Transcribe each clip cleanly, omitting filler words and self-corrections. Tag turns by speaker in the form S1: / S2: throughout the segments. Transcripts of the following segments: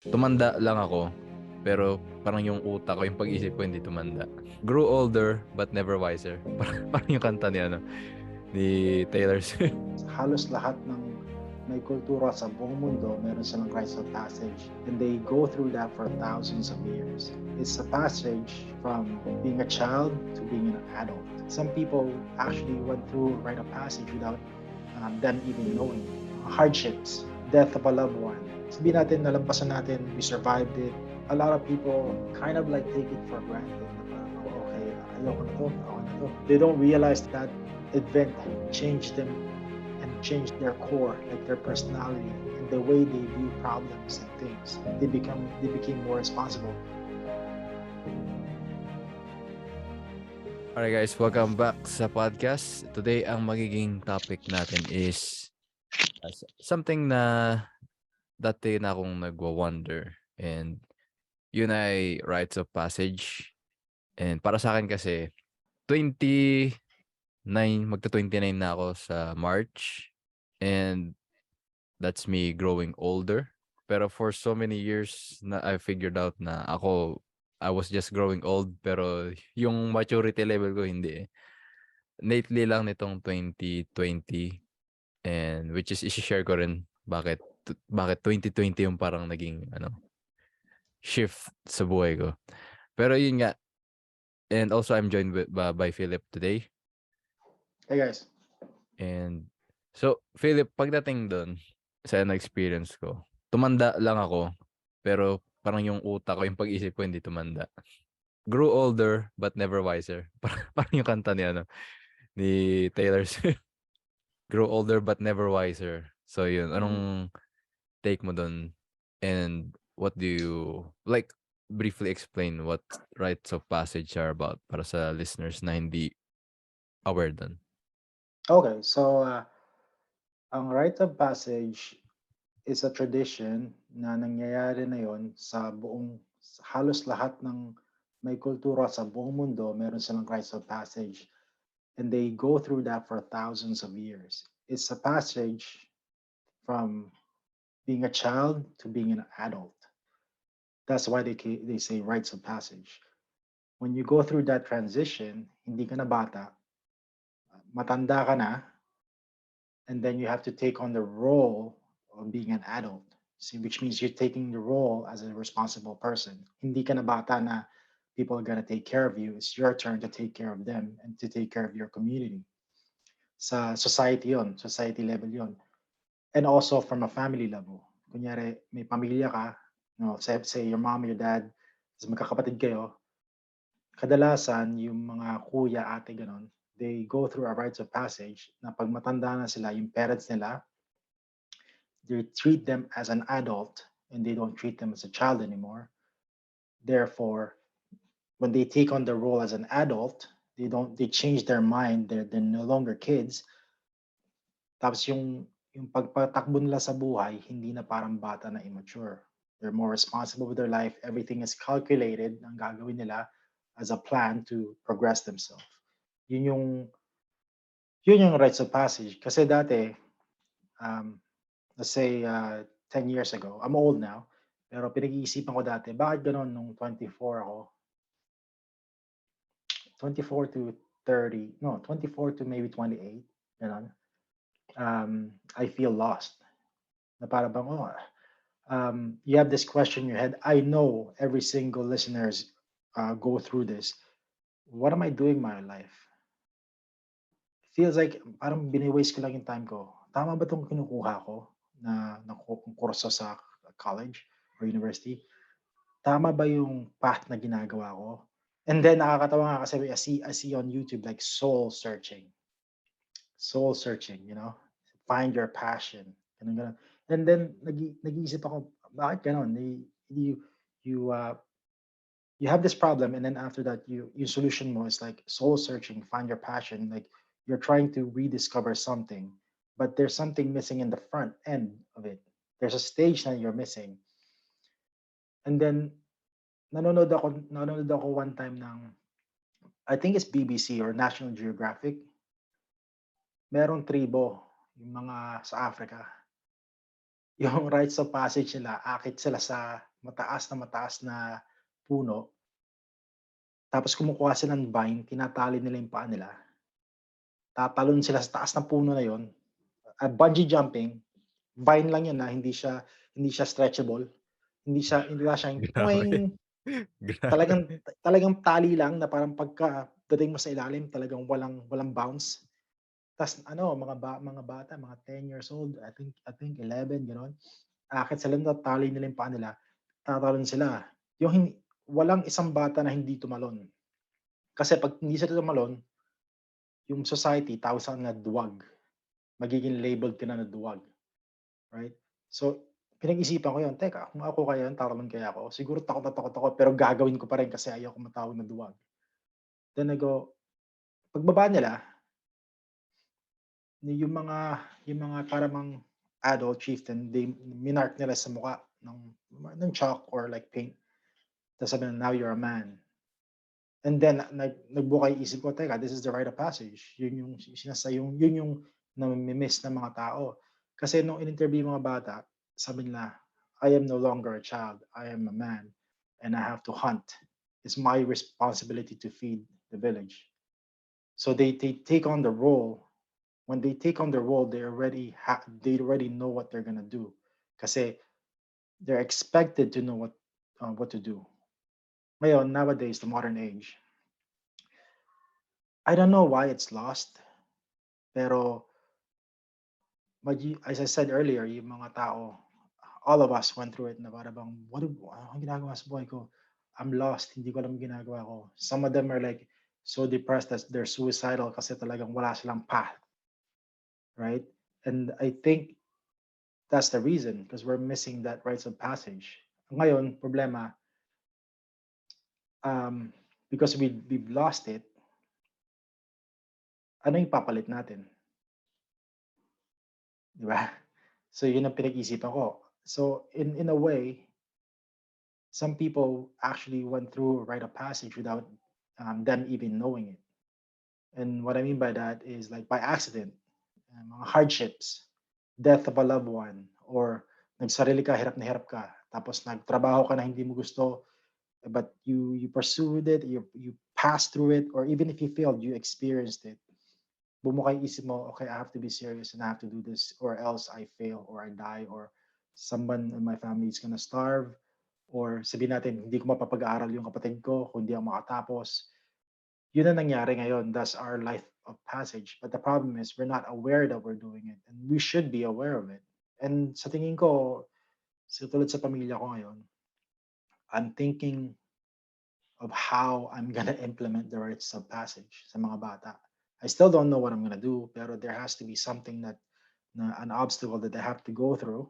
S1: Tumanda lang ako, pero parang yung utak ko, yung pag-isip ko hindi tumanda. Grew older but never wiser. Parang yung kanta ni ni Taylor Swift.
S2: Halos lahat ng may kultura sa buong mundo, meron silang rites of passage. And they go through that for thousands of years. It's a passage from being a child to being an adult. Some people actually went through a rite of passage without them even knowing. Hardships, death of a loved one. Sabihin natin, nalampasan natin, we survived it. A lot of people kind of like take it for granted. Oh, okay, ayoko na to, ako na to. They don't realize that event changed them and change their core, like their personality and the way they view problems and things. They became more responsible.
S1: Alright guys, welcome back sa podcast. Today, ang magiging topic natin is something na dati na akong nagwa-wonder. And yun ay rites of passage. And para sa akin kasi, 29, magta-29 na ako sa March. And that's me growing older. Pero for so many years na I figured out na I was just growing old, pero yung maturity level ko hindi eh. Lately lang nitong 2020, and which is i-share ko rin bakit 2020 yung parang naging shift sa buhay ko. Pero yun nga, and also I'm joined by Philip today.
S2: Hey guys.
S1: And so Philip, pagdating doon sa experience ko, tumanda lang ako, pero parang yung utak ko, yung pag-isip ko hindi tumanda. Grew older but never wiser. Parang yung kanta ni Taylor Swift. Grow older but never wiser. So yun, anong take mo doon? And what do you like, briefly explain what rites of passage are about para sa listeners na hindi aware doon?
S2: Okay, so ang rite of passage is a tradition na nangyayari na yon sa halos lahat ng may kultura sa buong mundo, meron silang rites of passage. And they go through that for thousands of years. It's a passage from being a child to being an adult. That's why they say rites of passage. When you go through that transition, hindi ka na bata, matanda ka na, and then you have to take on the role of being an adult. See, which means you're taking the role as a responsible person. Hindi ka na bata na people are gonna take care of you. It's your turn to take care of them and to take care of your community. Sa society yon, society level yon. And also from a family level. Kunyari, may pamilya ka, say your mom, your dad, tapos magkakapatid kayo, kadalasan yung mga kuya, ate, ganon, they go through a rites of passage na pag matanda na sila, yung parents nila, they treat them as an adult and they don't treat them as a child anymore. Therefore, when they take on the role as an adult, they change their mind, they're no longer kids. Tapos yung pagpatakbo nila sa buhay, hindi na parang bata na immature. They're more responsible with their life. Everything is calculated ang gagawin nila as a plan to progress themselves. Yun yung yun yung rites of passage. Kasi dati, um, let's say 10 years ago, I'm old now, pero pinag-iisipan ko dati, bakit ganon nung 24 ako? 24 to 30, no, 24 to maybe 28, ganon. I feel lost. Na para bang, you have this question in your head. I know every single listeners go through this. What am I doing in my life? Feels like parang bini-waste ko lang yung time ko. Tama ba itong kinukuha ko na kurso sa college or university? Tama ba yung path na ginagawa ko? And then nakakatawa nga kasi I see on YouTube like soul searching. Soul searching, find your passion. Ganun, ganun. And then nag-iisip ako, bakit ganun? You you uh, you have this problem, and then after that, your solution mo is like soul searching, find your passion. Like you're trying to rediscover something, but there's something missing in the front end of it. There's a stage that you're missing. And then nanonood ako one time ng, I think it's BBC or National Geographic. Merong tribo, yung mga sa Africa. Yung rites of passage nila, akit sila sa mataas na puno, tapos kumukuha sila ng vine, tinatali nila yung paa nila, tatalon sila sa taas ng puno na yon. Bungee jumping, vine lang yun, hindi siya stretchable, hindi wala siyang
S1: Grabe,
S2: "twing."
S1: grabe.
S2: Talagang tali lang na parang pagkadating mo sa ilalim talagang walang walang bounce. Tas ano, mga bata, mga 10 years old, I think 11 gano'n, aakyat sila dun, tatali nila yung paa nila, tatalon sila. Yung walang isang bata na hindi tumalon. Kasi 'pag hindi sila tumalon, yung society tawag sa kanila duwag, magiging labeled ka na duwag, right? So, pinag-isipan ko yun, "Teka, kung ako kaya yun, tatalon kaya ako?" Siguro takot na takot ako pero gagawin ko pa rin kasi ayoko matawag na duwag. Then I go, pagbaba nila, yung mga para bang adult chieftain, minark nila sa mukha ng chalk or like paint. Tapos sabi na, "Now you're a man." And then nagbuka yung isip ko, "Teka, this is the rite of passage." Yun yung nami-miss ng mga tao. Kasi nung in-interview yung mga bata, sabi nila, "I am no longer a child. I am a man and I have to hunt. It's my responsibility to feed the village." So they take on the role. When they take on the role, they already know what they're gonna do, kasi they're expected to know what to do. Ngayon, nowadays, the modern age, I don't know why it's lost, pero as I said earlier, yung mga tao, all of us went through it na para bang, anong ginagawa sa buhay ko? I'm lost, hindi ko alam yung ginagawa ko. Some of them are like so depressed that they're suicidal kasi talagang wala silang path, right? And I think that's the reason, because we're missing that rites of passage. Ngayon, problema, because we've lost it, ano yung papalit natin, di ba? So yun ang pinag-isipan ko. So in a way, some people actually went through a rite of passage without them even knowing it. And what I mean by that is like by accident, mga hardships, death of a loved one, or nagsarili ka, hirap na hirap ka, tapos nagtrabaho ka na hindi mo gusto, but you pursued it, you passed through it, or even if you failed, you experienced it. Bumuka yung isip mo, okay, I have to be serious and I have to do this or else I fail or I die or someone in my family is gonna starve, or sabihin natin, hindi ko mapapag-aaral yung kapatid ko kung hindi ako makatapos. Yun ang nangyari ngayon. That's our life of passage. But the problem is we're not aware that we're doing it and we should be aware of it. And sa tingin ko, tulad sa pamilya ko ngayon, I'm thinking of how I'm gonna implement the rites of passage sa mga bata. I still don't know what I'm gonna do, pero there has to be something an obstacle that they have to go through.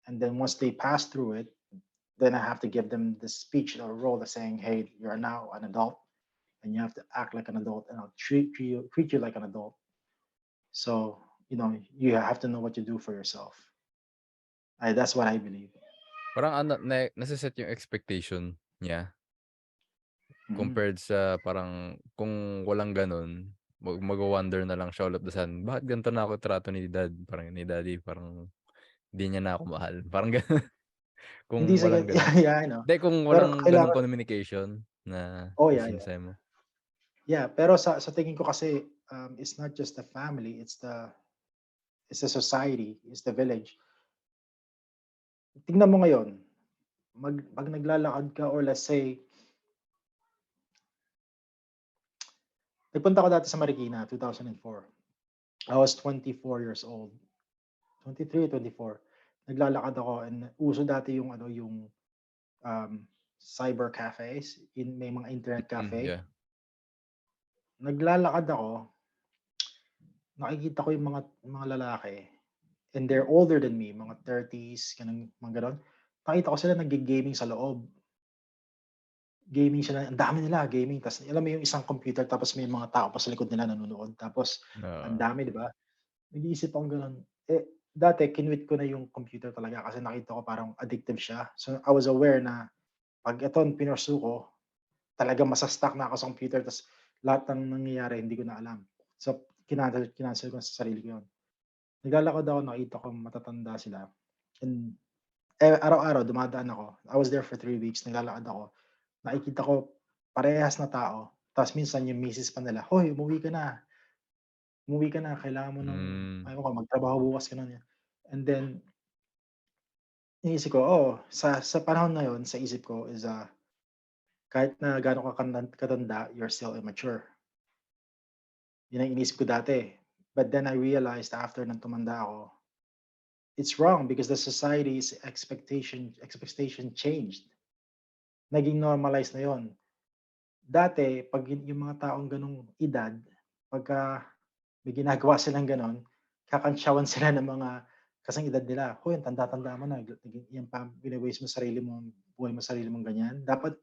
S2: And then once they pass through it, then I have to give them the speech or role of saying, "Hey, you're now an adult, and you have to act like an adult, and I'll treat you like an adult." So you have to know what you do for yourself. That's what I believe.
S1: Parang ano, nase-set yung expectation niya
S2: Mhm.
S1: compared sa parang kung walang gano'n, magwo-wonder na lang siya all of the sudden, "Bakit ganito na ako trato ni dad, parang ni daddy, parang hindi niya na ako mahal." Parang gano'n
S2: Hindi
S1: kung
S2: sa
S1: walang gano'n.
S2: yeah, I know.
S1: Hindi, kung
S2: Pero
S1: walang gano'ng
S2: kailangan,
S1: communication na
S2: oh
S1: yung
S2: yeah, yeah.
S1: sinasabi mo.
S2: Yeah, pero sa tingin ko kasi, it's not just the family, it's the society, it's the village. Tingnan mo ngayon, 'pag naglalakad ka or let's say, nagpunta ako dati sa Marikina 2004. I was 24 years old, 23, 24. Naglalakad ako and uso dati yung ano, um, cyber cafes, may mga internet cafe.
S1: Yeah.
S2: Naglalakad ako, nakikita ko yung mga lalaki and they're older than me, mga 30s, ganun, mga gano'n. Nakita ko sila nagge-gaming sa loob. Gaming sila, ang dami nila gaming, ta's alam mo yung isang computer tapos may mga tao pa sa likod nila nanonood, tapos ang
S1: Oo.
S2: dami, 'di ba? Nag-iisip akong gano'n. Dati kinuwit ko na yung computer talaga kasi nakita ko parang addictive siya. So, I was aware na 'pag ito pinursue ko, talagang masa-stuck na ako sa computer ta's lahat ng nangyayari hindi ko na alam. So, kinancel ko sa sarili ko 'yun. Naglalakad ako, nakita ko matatanda sila and araw-araw dumadaan ako. I was there for 3 weeks, naglalakad ako. Nakikita ko parehas na tao, ta's minsan yung misis pa nila, "Hoy, umuwi ka na, kailangan mo ng
S1: Hmm,
S2: ewan ko magtrabaho bukas," gano'n. And then iniisip ko, oo, sa panahon na yun sa isip ko is, kahit na gaano ka katanda, you're still immature. Yun ang iniisip ko dati. But then I realized after ng tumanda ako, it's wrong because the society's expectation changed. Naging normalized na yun. Dati 'pag yung mga taong gano'ng edad, pagka may ginagawa silang gano'n, kakantyawan sila ng mga kasing edad nila, "Hoy, ang tanda-tanda mo na, yan pa wine-waste mo sarili mo, buhay mo sarili mong ganyan. Dapat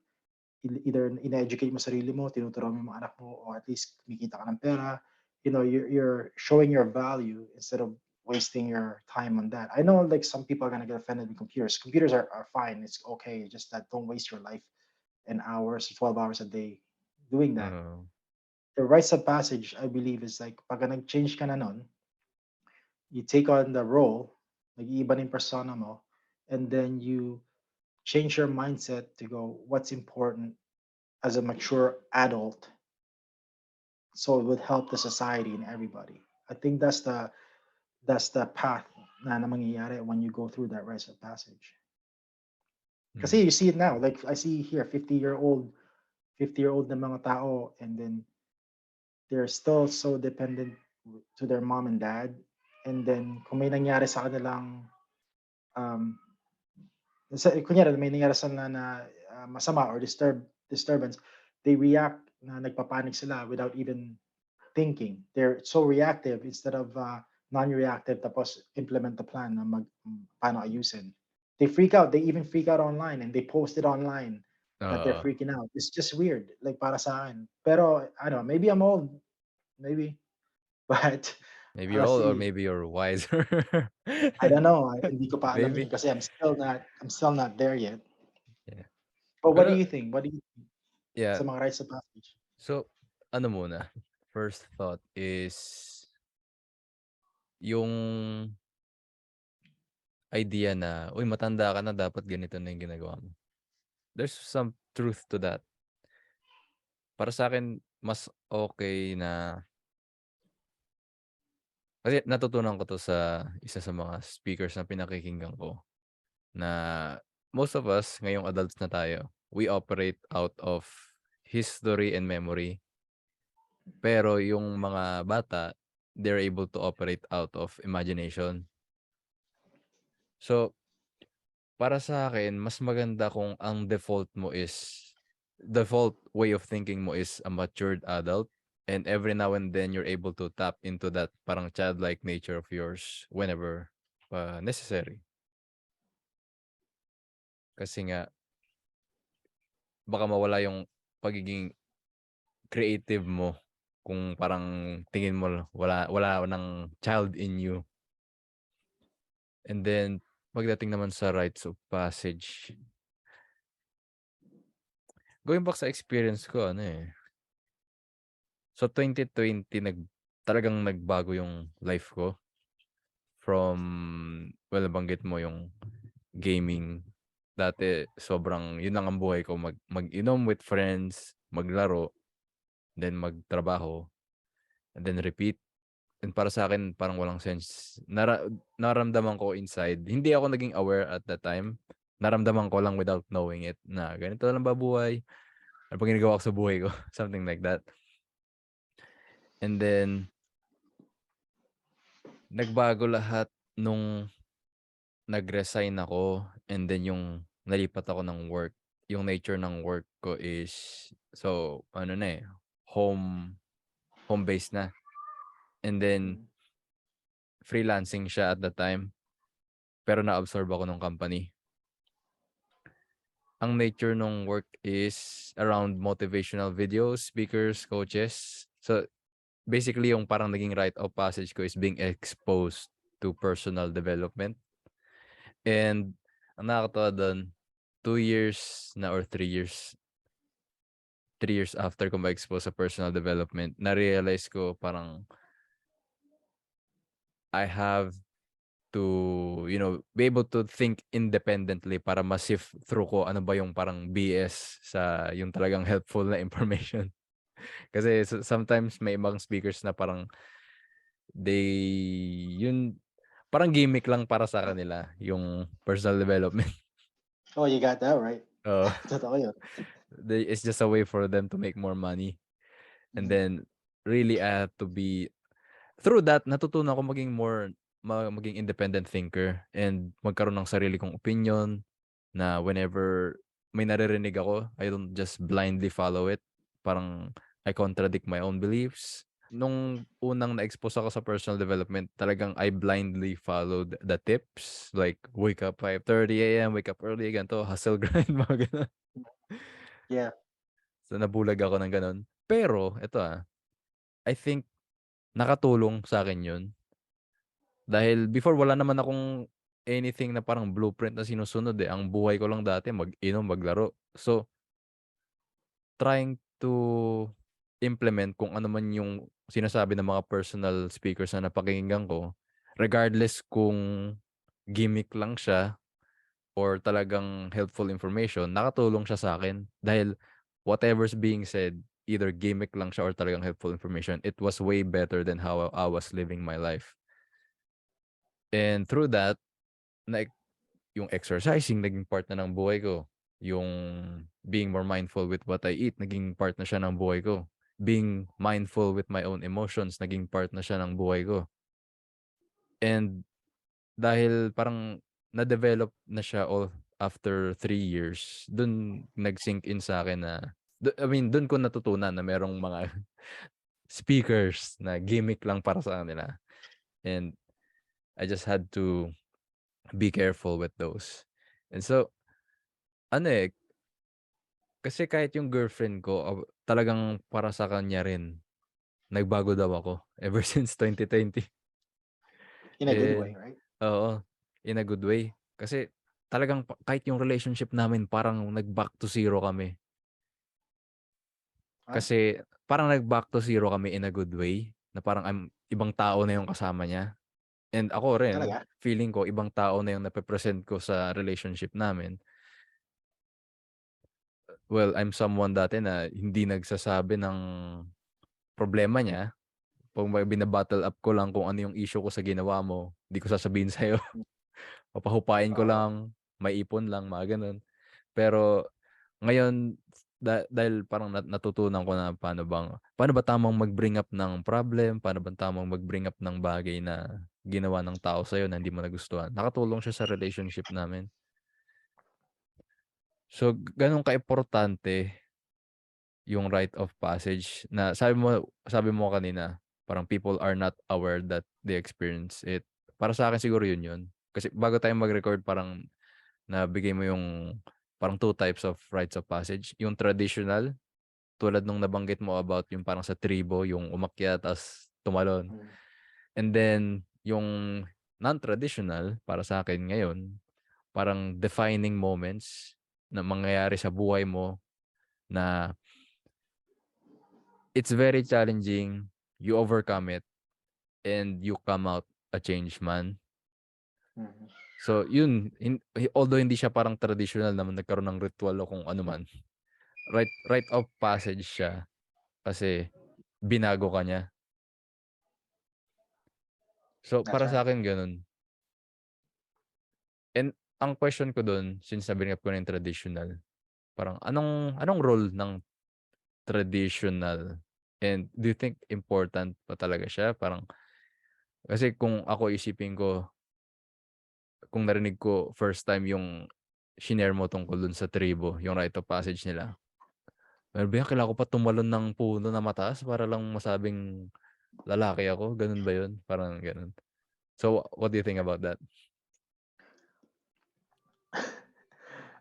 S2: either ine-educate mo sarili mo, tinuturuan mo yung mga anak mo, o at least kumikita ka ng pera. You know, you're showing your value instead of wasting your time on that." I know like some people are gonna get offended with computers. Computers are fine. It's okay. Just that don't waste your life and hours, 12 hours a day doing that.
S1: oo.
S2: The rites of passage, I believe, is like pag nag-change ka na nun, you take on the role, nag-iiba na yung persona mo, and then you change your mindset to go, what's important as a mature adult, so it would help the society and everybody. I think that's the path na mangyayari when you go through that rites of passage. Kasi
S1: Hmm,
S2: you see it now, like I see here 50-year-old na mga tao, and then they're still so dependent to their mom and dad. And then kung may nangyari sa kanilang, um, kunyari may nangyari sa na na, masama or disturbance, they react na nagpa-panic sila without even thinking. They're so reactive instead of, non-reactive, tapos implement the plan na paano ayusin. They freak out, they even freak out online and they post it online that they're
S1: oo.
S2: freaking out. It's just weird, like para sa'kin. Pero I don't know, maybe I'm old, maybe, but,
S1: Maybe you're old or
S2: si
S1: maybe you're wiser.
S2: I don't know, hindi ko pa alam
S1: Maybe,
S2: yun kasi I'm still not there yet.
S1: yeah.
S2: But what do
S1: Pero
S2: you think? What do you think
S1: yeah,
S2: sa mga rites of passage?
S1: so ano muna, first thought is yung idea na, "Uy, matanda ka na dapat ganito na yung ginagawa mo." There's some truth to that. Para sa'kin mas okey na kasi natutunan ko 'to sa isa sa mga speakers na pinakikinggan ko, na most of us ngayong adults na tayo, we operate out of history and memory. Pero yung mga bata, they're able to operate out of imagination. So, para sa'kin mas maganda kung ang default way of thinking mo is a matured adult, and every now and then you're able to tap into that parang childlike nature of yours whenever, necessary. Kasi nga baka mawala yung pagiging creative mo kung parang tingin mo wala wala ng child in you. And then pagdating naman sa rites of passage, going back sa experience ko ano, so 2020 talagang nagbago yung life ko from, well, nabanggit mo yung gaming. Dati sobrang yun lang ang buhay ko, mag-inom with friends, maglaro, then magtrabaho, and then repeat. And para sa'kin parang walang sense. Naramdaman ko inside, hindi ako naging aware at that time. Naramdaman ko lang without knowing it na ganito lang ba buhay? Ano bang ginagawa ko sa buhay ko? Something like that. And then nagbago lahat nung nag-resign ako, and then yung nalipat ako ng work. Yung nature ng work ko is so ano na, home home base na. And then
S2: Mm.
S1: freelancing siya at the time, pero na-absorb ako nung company. Ang nature nung work is around motivational videos, speakers, coaches. So, basically yung parang naging rite of passage ko is being exposed to personal development. And ang nakakatuwa dun, 2 years na or 3 years after ko ma-expose sa personal development, na-realize ko parang I have to, be able to think independently para ma-sift through ko ano ba yung parang BS sa yung talagang helpful na information. Kasi sometimes may ibang speakers na parang yun parang gimmick lang para sa kanila yung personal development.
S2: Oh, you got that right.
S1: Oo.
S2: Totoo yun.
S1: It's just a way for them to make more money. And
S2: Mm.
S1: then really I have to be through that natutunan ko maging maging independent thinker and magkaroon ng sarili kong opinion na whenever may naririnig ako, I don't just blindly follow it. Parang I contradict my own beliefs. Nung unang na-expose ako sa personal development, talagang I blindly followed the tips. Like, wake up 5:30 a.m., wake up early, ganito, hustle grind, mga ganun.
S2: Yeah.
S1: So, nabulag ako ng ganun. Pero, I think nakatulong sa akin yun. Dahil before, wala naman akong anything na parang blueprint na sinusunod eh. Ang buhay ko lang dati, mag-inom, maglaro. So, trying to implement kung ano man yung sinasabi ng mga personal speakers na napakinggan ko, regardless kung gimmick lang siya or talagang helpful information, nakatulong siya sa akin. Dahil whatever's being said, either gimmick lang siya or talagang helpful information, it was way better than how I was living my life. And through that, na yung exercising naging part na ng buhay ko. Yung being more mindful with what I eat, naging part na siya ng buhay ko. Being mindful with my own emotions, naging part na siya ng buhay ko. And dahil parang na-develop na siya all after 3 years, dun nag-sink in sa akin na, dun ko natutunan na merong mga speakers na gimmick lang para sa kanila. And I just had to be careful with those. And so, ano eh, kasi kahit yung girlfriend ko, talagang para sa kanya rin, nagbago daw ako ever since 2020.
S2: In a good way,
S1: And
S2: right?
S1: oo, in a good way. Kasi talagang kahit yung relationship namin parang nag-back to zero kami.
S2: Ah,
S1: Kasi parang nag-back to zero kami in a good way, na parang ibang tao na yung kasama niya. And ako rin,
S2: talaga?
S1: feeling ko ibang tao na yung nape-present ko sa relationship namin. Well, I'm someone dati na hindi nagsasabi ng problema niya. 'Pag may bina-bottle up ko lang kung ano yung issue ko sa ginawa mo, di ko sasabihin sa'yo.
S2: Hmm.
S1: Papahupain ko
S2: Oo.
S1: lang, maipon lang, mga gano'n. Pero ngayon, dahil parang natutunan ko na paano ba tamang mag-bring up ng problem, paano ba tamang mag-bring up ng bagay na ginawa ng tao sa'yo na hindi mo nagustuhan. Nakatulong siya sa relationship namin. So, gano'n kaimportante yung rite of passage na sabi mo kanina, parang people are not aware that they experience it. Para sa akin siguro yun yun. Kasi bago tayo mag-record parang nabigay mo yung parang two types of rites of passage. Yung traditional, tulad nung nabanggit mo about yung parang sa tribo, yung umakyat tas tumalon.
S2: Mm.
S1: And then yung non-traditional para sa akin ngayon, parang defining moments na mangyayari sa buhay mo na it's very challenging, you overcome it, and you come out a changed man.
S2: Mhm.
S1: So yun, although hindi siya parang traditional naman nagkaroon ng ritual o kung ano man, rite of passage siya kasi binago ka niya. So
S2: That's
S1: para
S2: right.
S1: sa akin gano'n. And ang question ko dun, since na-bring up ko na yung traditional, parang anong role ng traditional? And do you think important pa talaga siya? Parang kasi kung ako isipin ko, kung narinig ko first time yung shinare mo tungkol dun sa tribo, yung rite of passage nila. Ano ba yan, kailangan ko pa tumalon ng puno na mataas para lang masabing lalaki ako, ganun ba yun? Parang ganun. So, what do you think about that?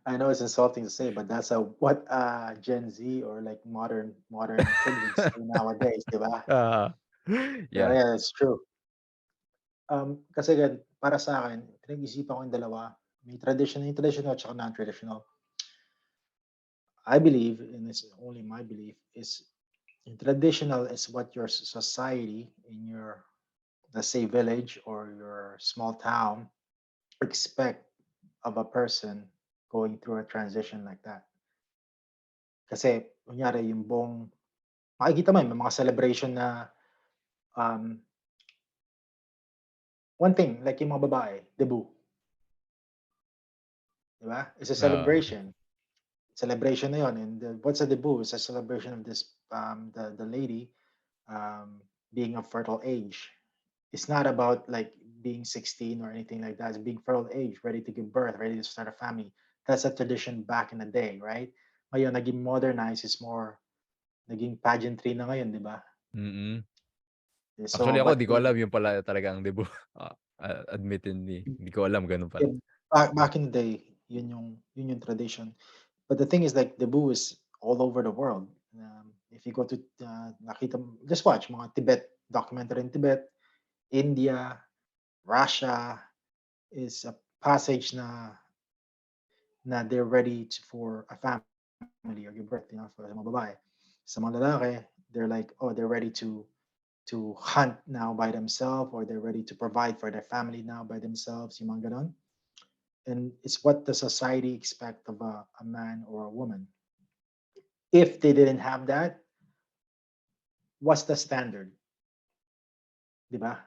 S2: I know it's insulting to say, but that's what Gen Z or like modern kid would say nowadays, di ba?
S1: Ah,
S2: Pero
S1: yeah.
S2: yeah, it's true. Kasi para sa akin, pinag-isipan ko yung dalawa. Yung traditional at non-traditional. I believe, and it's only my belief, is yung traditional is what your society in your let's say village or your small town expect of a person going through a transition like that? Kasi kunyari yung buong makikita mo yun, may mga celebration na, um, one thing like yung mga babae, debut, 'di ba? It's a
S1: Oo.
S2: celebration. Celebration na yun and what's a debut? It's a celebration of this, the lady, um, being of fertile age. It's not about like being 16 or anything like that. It's being fertile age, ready to give birth, ready to start a family. That's a tradition back in the day, right? Ngayon, naging modernized, is more, naging pageantry na ngayon, di ba?
S1: Mm.
S2: So,
S1: Actually ako
S2: but
S1: 'di ko alam yun pala talaga ang debut. Admittedly, hindi ko alam ganun pala.
S2: back in the day, yun yung tradition. But the thing is, like, debut is all over the world. If you go to, just watch mga Tibet, documentary in Tibet, India, Russia, is a passage na they're ready for a family or give birth, for sa mga babae. Sa mga lalaki, they're like, oh, they're ready to hunt now by themselves, or they're ready to provide for their family now by themselves, yung mga ganon. And it's what the society expect of a man or a woman. If they didn't have that, what's the standard? Di ba?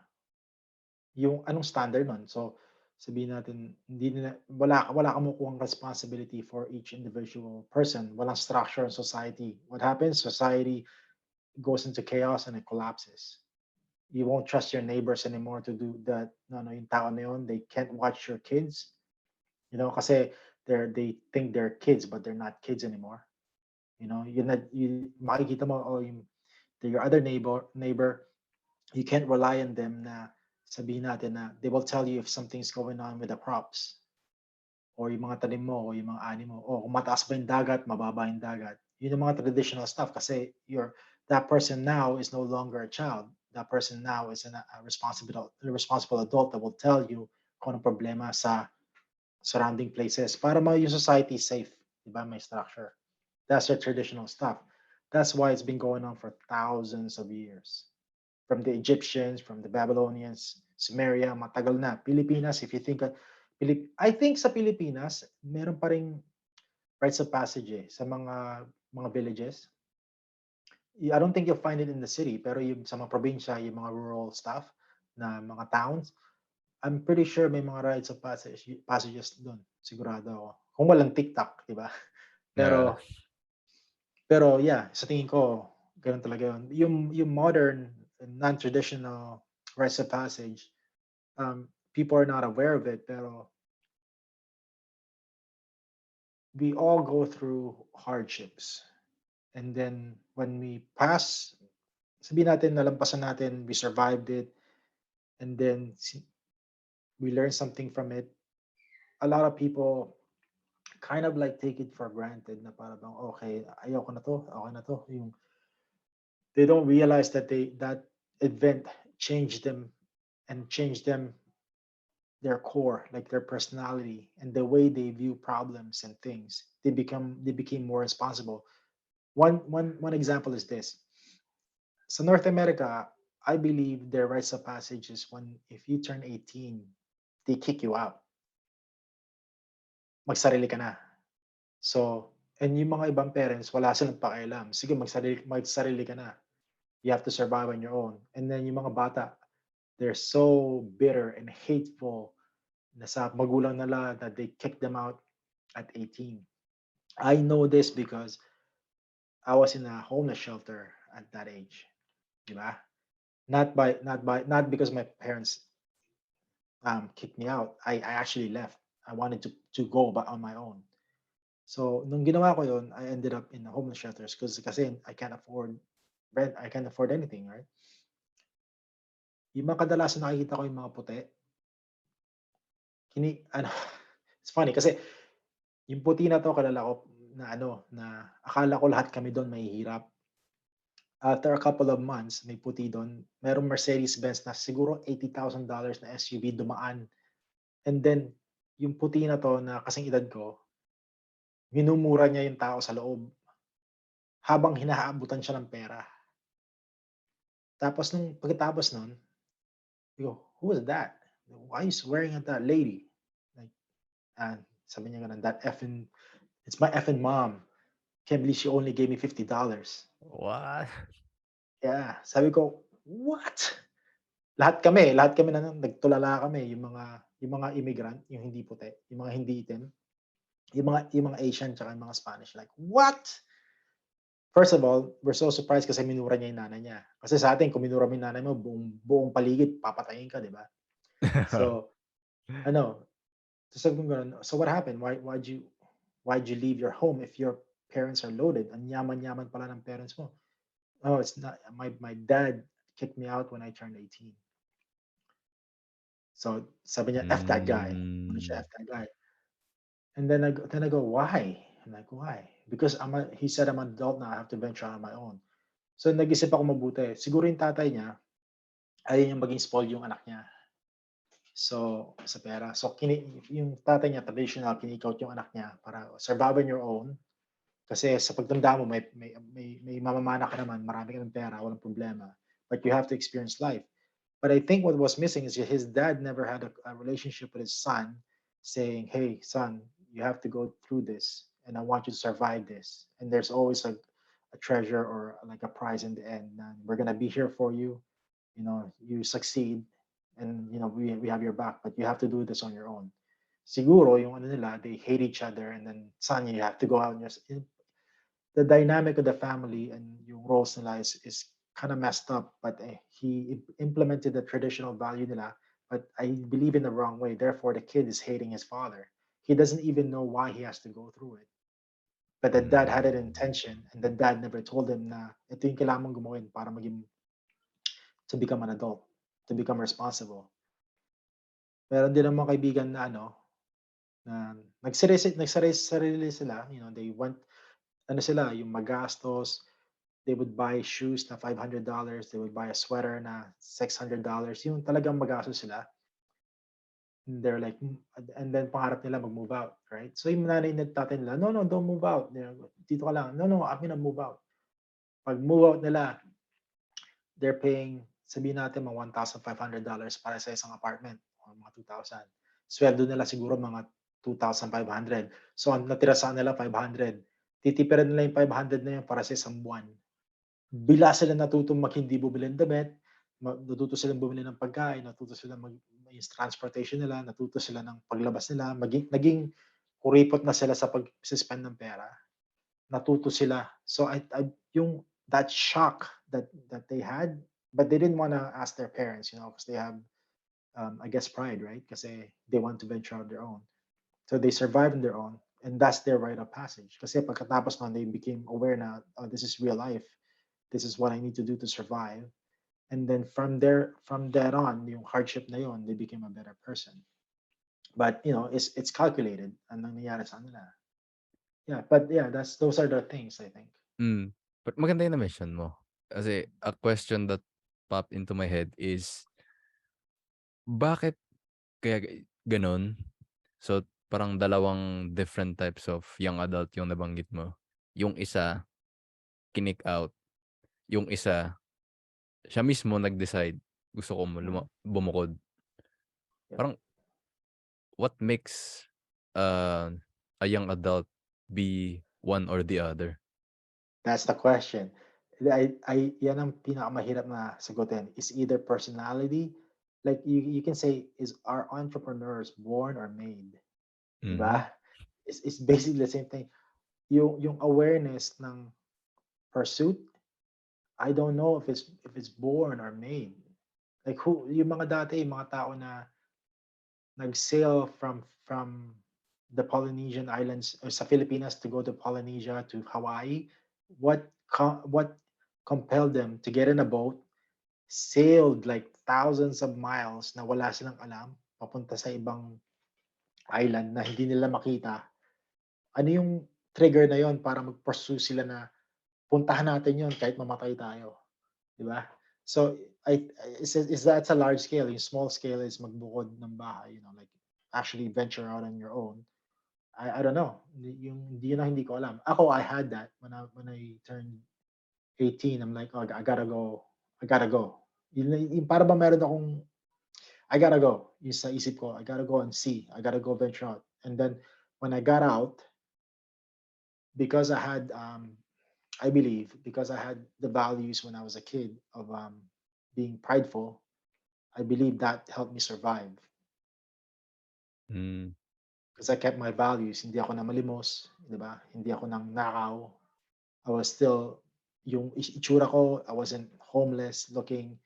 S2: Yung anong standard nun? So, sabihin natin, hindi nila, wala kang makukuhang responsibility for each individual person. Walang structure in society. What happens? Society goes into chaos and it collapses. You won't trust your neighbors anymore to do that. No, no, yung tao na yun, they can't watch your kids. Kasi they think they're kids, but they're not kids anymore. Makikita mo, oh, your other neighbor, you can't rely on them na sabihin natin na they will tell you if something's going on with the crops or yung mga tanim mo o yung mga ani mo. O kung mataas ba yung dagat, mababa yung dagat. Yun yung mga traditional stuff kasi that person now is no longer a child. That person now is a responsible adult that will tell you kung anong problema sa surrounding places para yung society is safe. Diba? May structure. That's their traditional stuff. That's why it's been going on for thousands of years. From the Egyptians, from the Babylonians, Sumeria, matagal na. Pilipinas, if you think, I think sa Pilipinas, meron pa ring rites of passage sa mga villages. I don't think you'll find it in the city, pero yung sa mga probinsya, yung mga rural stuff na mga towns, I'm pretty sure may mga rites of passages doon. Sigurado ako. Kung walang TikTok, di ba?
S1: Oo.
S2: Pero yeah, sa tingin ko, ganun talaga yun. Yung modern, non-traditional rites of passage, people are not aware of it, pero we all go through hardships. And then when we pass, sabihin natin, nalampasan natin, we survived it, and then we learn something from it. A lot of people kind of like take it for granted na parang, okay, ayoko na to, okay na to. They don't realize that that event changed them and changed their core, like their personality and the way they view problems and things. They became more responsible. One example is this. So North America, I believe their rites of passage is when if you turn 18, they kick you out. Magsarili ka na. So, and yung mga ibang parents, wala silang pakialam. Sige, magsarili ka na. You have to survive on your own. And then yung mga bata, they're so bitter and hateful na sa magulang nila that they kick them out at 18. I know this because I was in a homeless shelter at that age, di ba? Not because my parents kicked me out. I actually left. I wanted to go but on my own. So nung ginawa ko yun, I ended up in a homeless shelters kasi I can't afford rent. I can't afford anything, right? Yung mga kadalasan nakikita ko yung mga puti, ano, it's funny kasi yung puti na 'to kilala ko na akala ko lahat kami dun mahihirap. After a couple of months, may puti dun, merong Mercedes-Benz na siguro $80,000 na SUV dumaan. And then yung puti na 'to na kasing edad ko, minumura niya yung tao sa loob habang hinahaabutan siya ng pera. Tapos pagkatapos nun, They go, "Who is that? Why are you swearing at that lady?" Like, sabi niya gano'n, "That effing it's my effing mom. Can't believe she only gave me $50."
S1: What?
S2: Yeah, sabi ko, "What?" Lahat kami na nagtulala kami, yung mga immigrant, yung hindi puti, yung mga hindi itim, yung mga Asian tsaka yung mga Spanish, like, "What?" First of all, we're so surprised kasi minura niya yung nanay niya. Kasi sa atin kung minura mo yung nanay mo, buong buong paligid papatayin ka, 'di ba? So, ano, sabi kong gano'n, "So what happened? Why'd you leave your home if your parents are loaded? Ang yaman-yaman pala ng parents mo." "Oh, it's not my dad kicked me out when I turned 18." So, sabi niya, "F that guy." Ano siya,
S1: Hmm.
S2: "F that guy." And then I go, "Why?" I'm like, "Why?" Because he said, "I'm an adult now, I have to venture on my own." So, nag-isip ako mabuti. Siguro yung tatay niya, ayaw niyang maging spoiled yung anak niya. So, sa pera. So, yung tatay niya traditional, kinik-out yung anak niya para survive on your own. Kasi sa pagtanda mo may mamamana ka naman, marami ka ng pera, walang problema. But you have to experience life. But I think what was missing is his dad never had a relationship with his son saying, "Hey, son, you have to go through this, and I want you to survive this. And there's always a treasure or like a prize in the end. And we're gonna be here for you. You succeed, and we have your back, but you have to do this on your own." Siguro yung ano nila, they hate each other, and then son, you have to go out and the dynamic of the family and yung roles nila is kind of messed up, but he implemented the traditional value nila, but I believe in the wrong way. Therefore, the kid is hating his father. He doesn't even know why he has to go through it. But the dad had an
S1: Hmm.
S2: intention, and the dad never told him na ito yung kailangan mong gumawin para to become an adult, to become responsible. Meron din naman kaibigan na na nagsarili sila, they went, ano sila, yung magastos. They would buy shoes na $500, they would buy a sweater na $600, yung talagang magastos sila. And they're like, and then pangarap nila mag-move out, right? So yung nanay at tatay nila, "No, no, don't move out. Dito ka lang." "No, no, I'm gonna move out." Pag move out nila, they're paying, sabihin natin mga $1,500 para sa isang apartment, o mga 2,000. Sweldo nila siguro mga 2,500. So ang natira sa kanila 500. Titipirin nila yung 500 na yun para sa isang buwan. Bigla silang natutong hindi bumili ng damit, natuto silang bumili ng pagkain, natuto silang yung transportation nila, natuto sila ng paglabas nila, naging kuripot na sila sa pag-spend ng pera. Natuto sila. So yung that shock that they had, but they didn't wanna ask their parents, because they have, I guess, pride, right? Kasi they want to venture on their own. So they survived on their own, and that's their rite of passage. Kasi pagkatapos nun, they became aware na, "Oh, this is real life. This is what I need to do to survive." And then from there on, yung hardship na yun, they became a better person. But it's calculated ang nangyayari sa kanila. Yeah, but yeah, those are the things I think.
S1: Hmm. But maganda yung na-mention mo. Kasi a question that popped into my head is, bakit kaya gano'n? So, parang dalawang different types of young adult yung nabanggit mo. Yung isa, kinik out. Yung isa, siya mismo nag-decide, gusto ko
S2: Mhm.
S1: bumukod.
S2: Yep.
S1: Parang what makes, uh, a young adult be one or the other?
S2: That's the question. Yan ang pinakamahirap na sagutin. Is either personality, like you can say, is are entrepreneurs born or made? Di
S1: Mhm.
S2: ba? It's basically the same thing. Yung awareness ng pursuit, I don't know if it's born or made. Like yung mga dati, yung mga tao na nag-sail from the Polynesian islands or sa Filipinas to go to Polynesia to Hawaii, what compelled them to get in a boat, sailed like thousands of miles na wala silang alam, papunta sa ibang island na hindi nila makita. Ano yung trigger na yon para mag-pursue sila na puntahan natin yon kahit mamatay tayo, 'di ba? So is that's a large scale. Yung small scale is magbukod ng bahay, like actually venture out on your own. I don't know. Yung hindi ko alam. Ako, I had that when I turned 18. I'm like, "Oh, I gotta go. I gotta go." Yung para ba meron akong I gotta go. Yung sa isip ko, I gotta go and see. I gotta go venture out. And then when I got out, because I had, I believe, because I had the values when I was a kid of being prideful, I believe that helped me survive
S1: Hmm,
S2: because I kept my values. Hindi ako na malimos, di ba? Hindi ako nang nakaw. I was still, yung itsura ko, I wasn't homeless looking.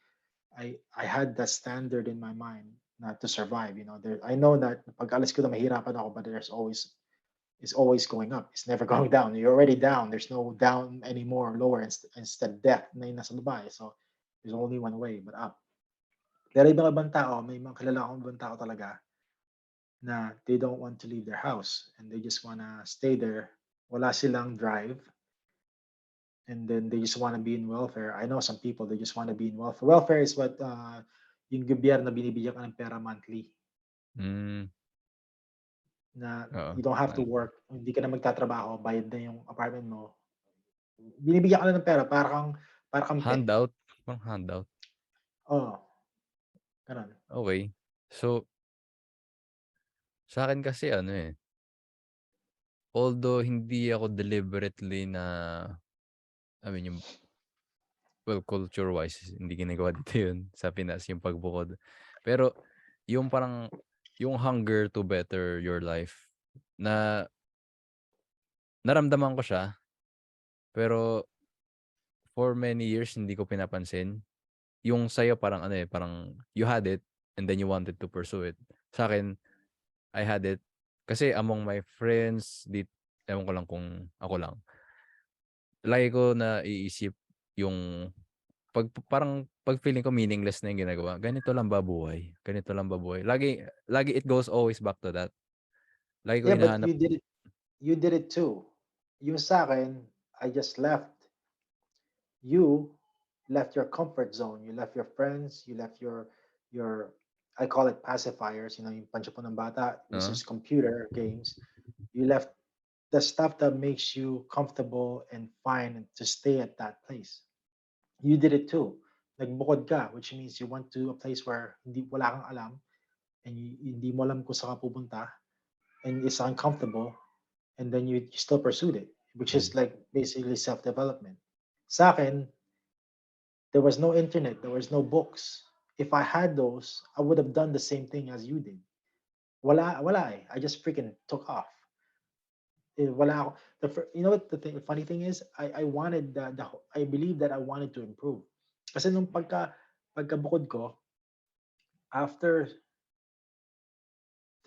S2: I had that standard in my mind not to survive. I know that pag alis ko na mahirapan ako, but it's always going up. It's never going down. You're already down. There's no down anymore, lower. Instead, death na yung nasa baba. So there's only one way, but up. Pero ibang tao, may mga kilala akong ibang tao talaga na they don't want to leave their house and they just wanna stay there. Wala silang drive and then they just wanna be in welfare. I know some people, they just wanna be in welfare. Welfare is what yung gobyerno binibigyan ka ng pera monthly
S1: hmm,
S2: na
S1: oo,
S2: you don't have to work, hindi ka na magtatrabaho, bayad na yung apartment mo. Binibigyan ka lang ng pera para kang pet.
S1: handout, parang handout,
S2: Oo, gano'n.
S1: okey. So, sa'kin kasi ano, although hindi ako deliberately na, I mean yung well, culture-wise hindi ginagawa dito yun sa Pinas yung pagbukod. Pero yung parang yung hunger to better your life na naramdaman ko siya, pero for many years hindi ko pinapansin. Yung sa'yo parang ano, parang you had it and then you wanted to pursue it. Sa'kin, I had it kasi among my friends ewan ko lang kung ako lang, lagi ko naiisip yung parang 'pag feeling ko meaningless na yung ginagawa, ganito lang ba buhay? Ganito lang ba buhay? Lagi lagi it goes always back to that. Lagi ko
S2: Yeah, but
S1: hinahanap.
S2: you did it too. Yung sa'kin, I just left. You left your comfort zone. You left your friends, you left your I call it pacifiers, yung pantsapon ng bata, which
S1: Oo,
S2: is computer games. You left the stuff that makes you comfortable and fine to stay at that place. You did it too. Nagbukod ka, which means you went to a place where wala kang alam and hindi mo alam kung saan ka pupunta and it's uncomfortable and then you still pursued it, which
S1: hmm,
S2: is like basically self-development. Sa akin, there was no internet, there was no books. If I had those, I would have done the same thing as you did. Wala eh. I just freaking took off. Wala ako. You know what the funny thing is? I wanted I believe that I wanted to improve. Kasi nung pagkabukod ko, after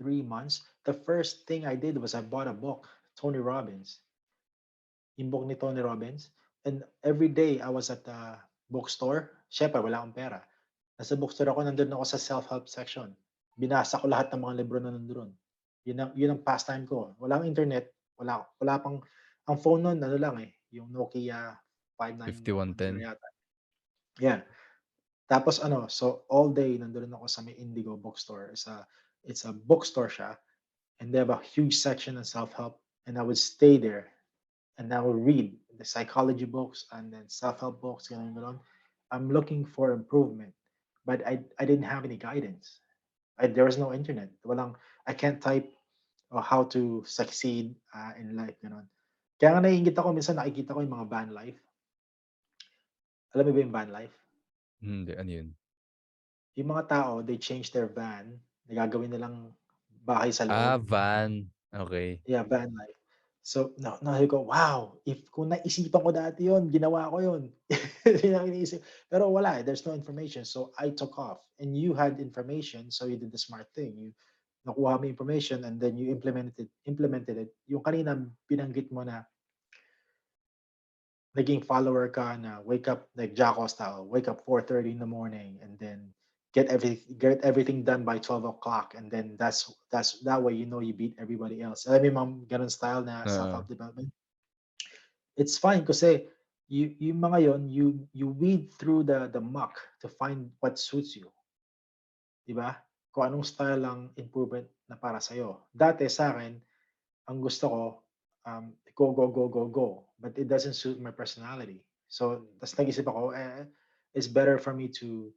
S2: 3 months, the first thing I did was I bought a book, Tony Robbins, yung book ni Tony Robbins. And every day I was at the bookstore. Siyempre, wala akong pera. Nasa bookstore ako, nandun ako sa self-help section. Binasa ko lahat ng mga libro na nandun. Yun ang pastime ko. Walang internet, wala pang, ang phone nun, ano lang yung Nokia 5910
S1: 5110.
S2: yata. Yeah. Tapos so all day nandun ako sa may Indigo bookstore. It's a bookstore siya and they have a huge section on self-help and I would stay there and I would read the psychology books and then self-help books, ganun, ganun. I'm looking for improvement, but I didn't have any guidance. There was no internet. I can't type how to succeed in life, ganun. Kaya nga naiingit ako, minsan nakikita ko yung mga van life. Alam mo ba yung van life?
S1: Hindi, ano yun?
S2: Yung mga tao, they change their van, nagagawin nilang bahay sa
S1: Ah,
S2: loob.
S1: van, okey.
S2: Yeah, van life. So, sabi ko, wow, kung naisipan ko dati yon, ginawa ko yon. Yun ang iniisip. Pero wala, there's no information. So, I took off. And you had information, so you did the smart thing. Nakuha mo information and then you implemented it. Yung kanina binanggit mo na naging follower ka na wake up like Jacko style, wake up 4:30 in the morning and then get everything done by 12 o'clock and then that's that way you beat everybody else. Alam mo yung mga ganun style na
S1: Oo,
S2: self-help development? It's fine kasi yung mga yon you weed through the muck to find what suits you, 'di ba? Kung anong style lang improvement na para sa'yo. Dati sa akin ang gusto ko, go, go, go, go, go. But it doesn't suit my personality. So, tas nag-isip ako, it's better for me to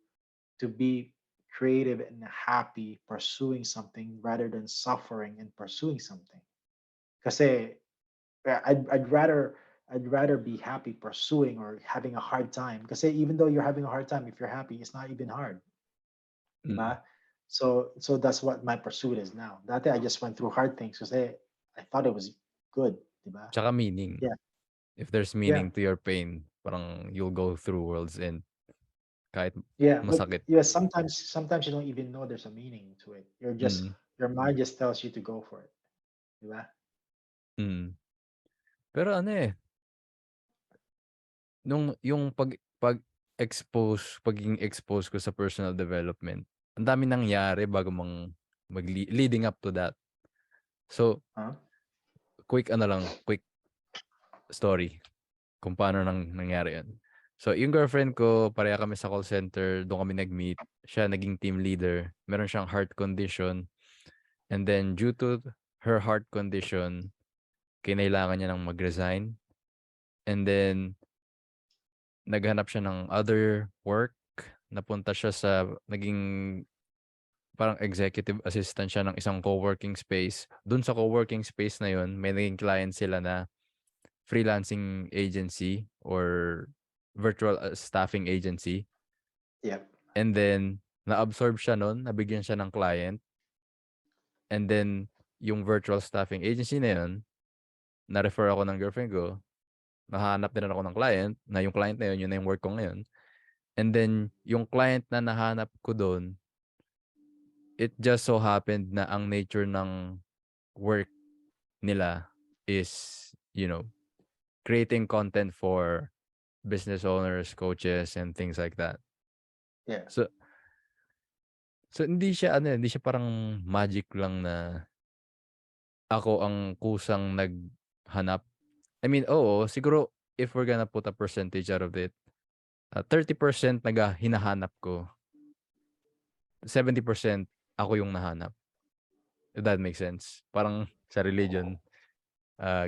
S2: be creative and happy pursuing something rather than suffering and pursuing something. Kasi I'd rather be happy pursuing or having a hard time. Kasi even though you're having a hard time, if you're happy, it's not even hard, di
S1: Mm.
S2: ba? So that's what my pursuit is now. Dati I just went through hard things kasi I thought it was good, di ba?
S1: Tsaka meaning.
S2: Yeah,
S1: If there's
S2: yeah,
S1: meaning to your pain, parang you'll go through world's end kahit
S2: yeah. But
S1: masakit.
S2: yeah, sometimes you don't even know there's a meaning to it.
S1: Mm.
S2: Your mind just tells you to go for it, di ba?
S1: Mm. Pero ano eh, nung yung pagiging exposed ko sa personal development, ang dami nangyari bago leading up to that. So,
S2: Huh?
S1: quick story kung paano nangyari yun. So, yung girlfriend ko, pareha kami sa call center, doon kami nag-meet. Siya naging team leader. Meron siyang heart condition. And then, due to her heart condition, kinailangan niya ng mag-resign. And then, naghanap siya ng other work. Napunta siya naging parang executive assistant siya ng isang co-working space. Doon sa co-working space na yun, may naging client sila na freelancing agency or virtual staffing agency.
S2: Yep.
S1: And then, na-absorb siya nun, nabigyan siya ng client. And then, yung virtual staffing agency na yun, na-refer ako ng girlfriend ko, nahanap din ako ng client, na yung client na yun na yung work ko ngayon. And then, yung client na nahanap ko doon, it just so happened na ang nature ng work nila is, creating content for business owners, coaches, and things like that.
S2: Yeah.
S1: So, hindi siya parang magic lang na ako ang kusang naghanap. I mean, oo, siguro if we're gonna put a percentage out of it, 30% hinahanap ko, 70% ako yung nahanap. If that makes sense. Parang sa religion,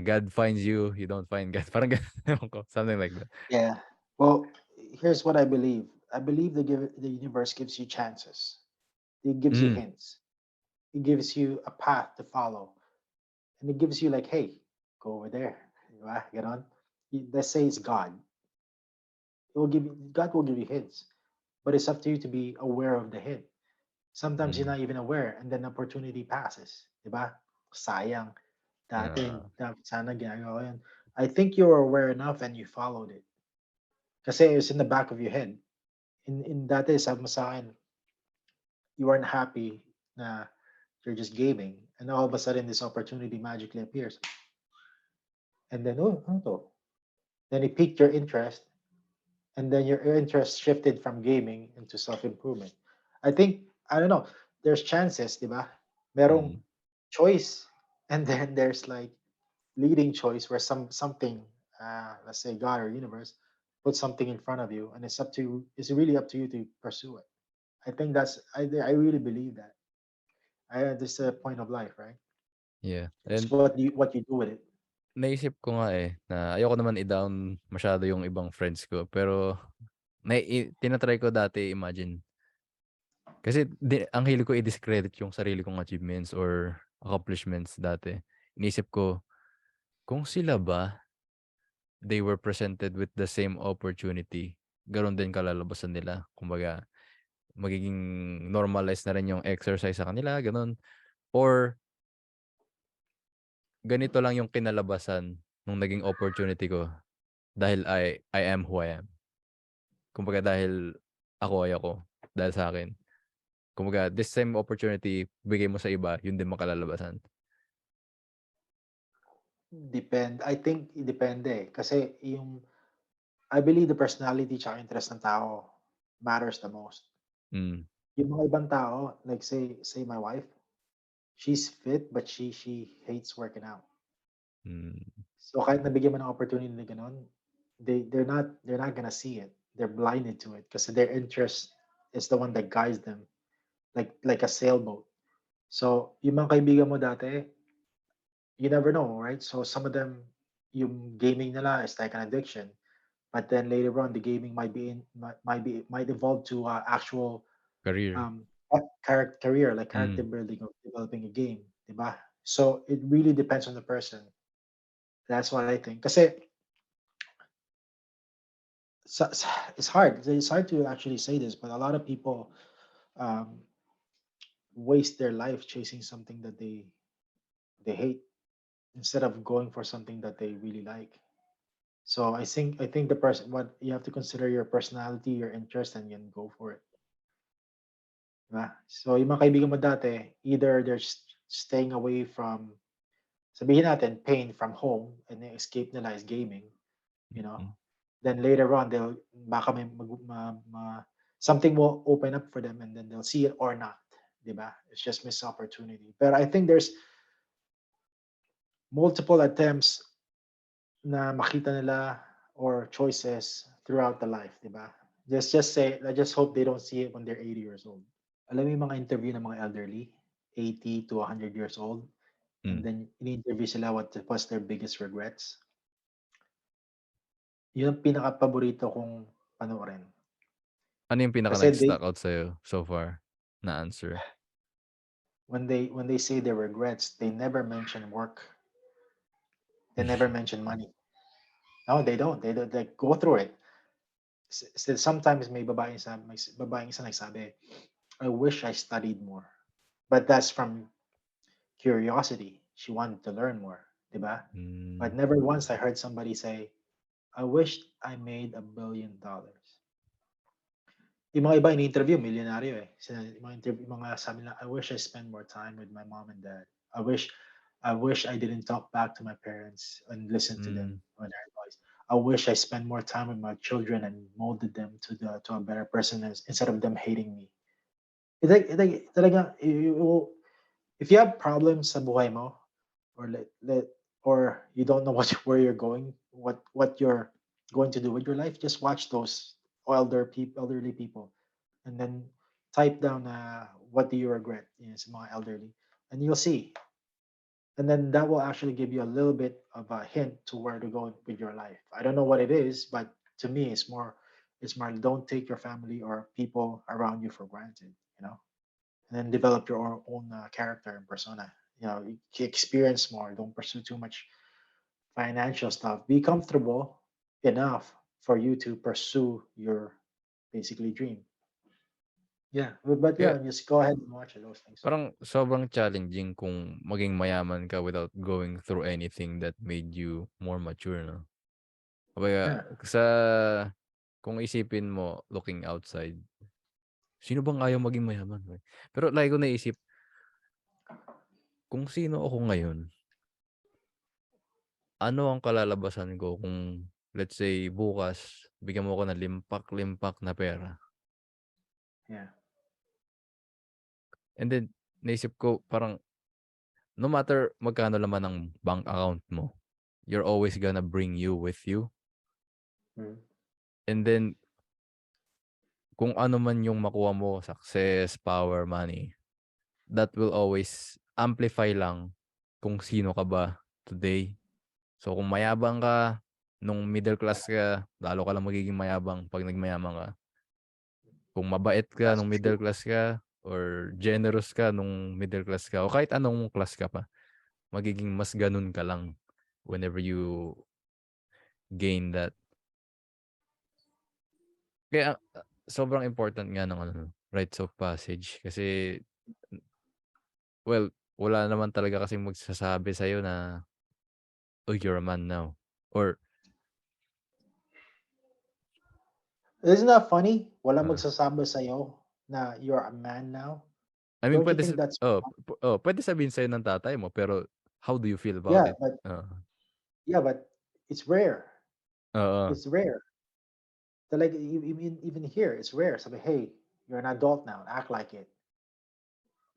S1: God finds you, you don't find God. Parang ewan ko, something like that.
S2: Yeah. Well, here's what I believe. I believe the universe gives you chances. It gives you
S1: Mm,
S2: hints. It gives you a path to follow. And it gives you like, hey, go over there. Diba? Ganon. Let's say it's God. God will give you hints. But it's up to you to be aware of the hint. Sometimes you're
S1: mm.
S2: not even aware and then opportunity passes. Diba? Sayang.
S1: Ah,
S2: Sana ginagawa ko yun. I think you were aware enough and you followed it. Kasi it's in the back of your head. In dati, sabi mo sa akin, you weren't happy na you're just gaming, and all of a sudden this opportunity magically appears. And then, oh, ano to? Then it piqued your interest, and then your interest shifted from gaming into self-improvement. I think, I don't know, there's chances, di ba? Merong
S1: mm.
S2: choice, and then there's like leading choice where something, let's say God or universe, puts something in front of you, and it's really up to you to pursue it. I think I really believe that. This is a point of life, right?
S1: Yeah.
S2: It's
S1: And
S2: what you do with it.
S1: naisip ko nga na ayoko naman i-down masyado yung ibang friends ko. Pero tina-try ko dati imagine. Kasi ang hilig ko i-discredit yung sarili kong achievements or accomplishments dati. Inisip ko, kung sila ba, they were presented with the same opportunity, gano'n din kalalabasan nila. Kumbaga, magiging normalized na rin yung exercise sa kanila, gano'n. Or ganito lang yung kinalabasan nung naging opportunity ko dahil I am who I am. Kumbaga dahil ako ay ako, dahil sa akin. Kumbaga this same opportunity bigay mo sa iba, yun din makalalabasan.
S2: I think depende eh. Kasi I believe the personality tsaka interest ng tao matters the most.
S1: Hmm,
S2: Yung mga ibang tao, like say my wife, she's fit but she hates working out.
S1: hmm,
S2: So kahit nabigyan mo ng opportunity na gano'n, they're not gonna see it. They're blinded to it kasi their interest is the one that guides them like a sailboat. So yung mga kaibigan mo dati, you never know, right? So some of them, yung gaming nila is like an addiction, but then later on, the gaming might evolve to actual
S1: career.
S2: career, like character
S1: Hmm.
S2: building or developing a game, 'di ba? So it really depends on the person. That's what I think. Kasi it's hard. It's hard to actually say this, but a lot of people um, waste their life chasing something that they hate instead of going for something that they really like. So I think the person what you have to consider your personality, your interest, and then go for it. Diba? So yung mga kaibigan mo dati, either they're staying away from, sabihin natin, pain from home, and the escape nila is gaming, you know.
S1: Mm.
S2: Then later on, they'll baka may something will open up for them, and then they'll see it or not, 'di ba? It's just missed opportunity. But I think there's multiple attempts na makita nila or choices throughout the life, 'di ba? Just say, I just hope they don't see it when they're 80 years old. Alam mo yung mga interview ng mga elderly, 80 to 100 years old, and
S1: Hmm.
S2: then ini-interview sila what was their biggest regrets. Yun ang pinaka-paborito kong panoorin.
S1: Ano yung pinaka
S2: Kasi
S1: nag-stuck out sa'yo so far na answer?
S2: when they say their regrets, they never mention work. They never mention money. No, they don't. They don't. They go through it. Sometimes may babaeng isa nagsabi, I wish I studied more. But that's from curiosity. She wanted to learn more, 'di ba?
S1: Hmm.
S2: But never once I heard somebody say, I wish I made $1 billion. Yung mga iba ini-interview milyonaryo, eh. Yung mga sabi nila, "I wish I spent more time with my mom and dad. I wish I didn't talk back to my parents and listen to them
S1: Hmm.
S2: on their advice. I wish I spent more time with my children and molded them to a better person instead of them hating me." Talaga you will, if you have problems sa buhay mo, or or you don't know where you're going, what you're going to do with your life, just watch those elderly people, and then type down what do you regret, sa mga elderly, and you'll see, and then that will actually give you a little bit of a hint to where to go with your life. I don't know what it is, but to me, it's more don't take your family or people around you for granted, and then develop your own character and persona. You experience more. Don't pursue too much financial stuff. Be comfortable enough for you to pursue your basically dream. Yeah, but
S1: Kaya
S2: yeah, just go ahead and watch it, those things.
S1: parang sobrang challenging kung maging mayaman ka without going through anything that made you more mature, 'no? Kumbaga
S2: Yeah,
S1: sa kung isipin mo looking outside, sino bang ayaw maging mayaman, eh? Pero lagi ko naisip, kung sino ako ngayon, ano ang kalalabasan ko kung let's say bukas bigyan mo ako ng limpak-limpak na pera,
S2: yeah,
S1: and then naisip ko parang no matter magkano laman ng bank account mo, you're always gonna bring you with you,
S2: mm,
S1: and then kung ano man yung makuha mo, success, power, money, that will always amplify lang kung sino ka ba today. So kung mayabang ka nung middle class ka, lalo ka lang magiging mayabang 'pag nagmayaman ka. Kung mabait ka
S2: that's
S1: nung
S2: true.
S1: middle class ka or generous ka nung middle class ka o kahit anong class ka pa, magiging mas gano'n ka lang whenever you gain that. Kaya, sobrang important nga ng ano, rites of passage kasi, well, wala naman talaga kasing magsasabi sa'yo na, "Oh, you're a man now," or,
S2: Isn't that funny? Walang
S1: ah,
S2: magsasabi sa'yo na you're a man now.
S1: I mean
S2: Don't you
S1: puwede
S2: think that's
S1: puwede sabihin sa'yo ng tatay mo pero how do you feel about
S2: yeah,
S1: it?
S2: but
S1: Oo,
S2: yeah, but it's rare.
S1: oo,
S2: It's rare. Like even here, it's rare. Sabi, hey, you're an adult now. Act like it.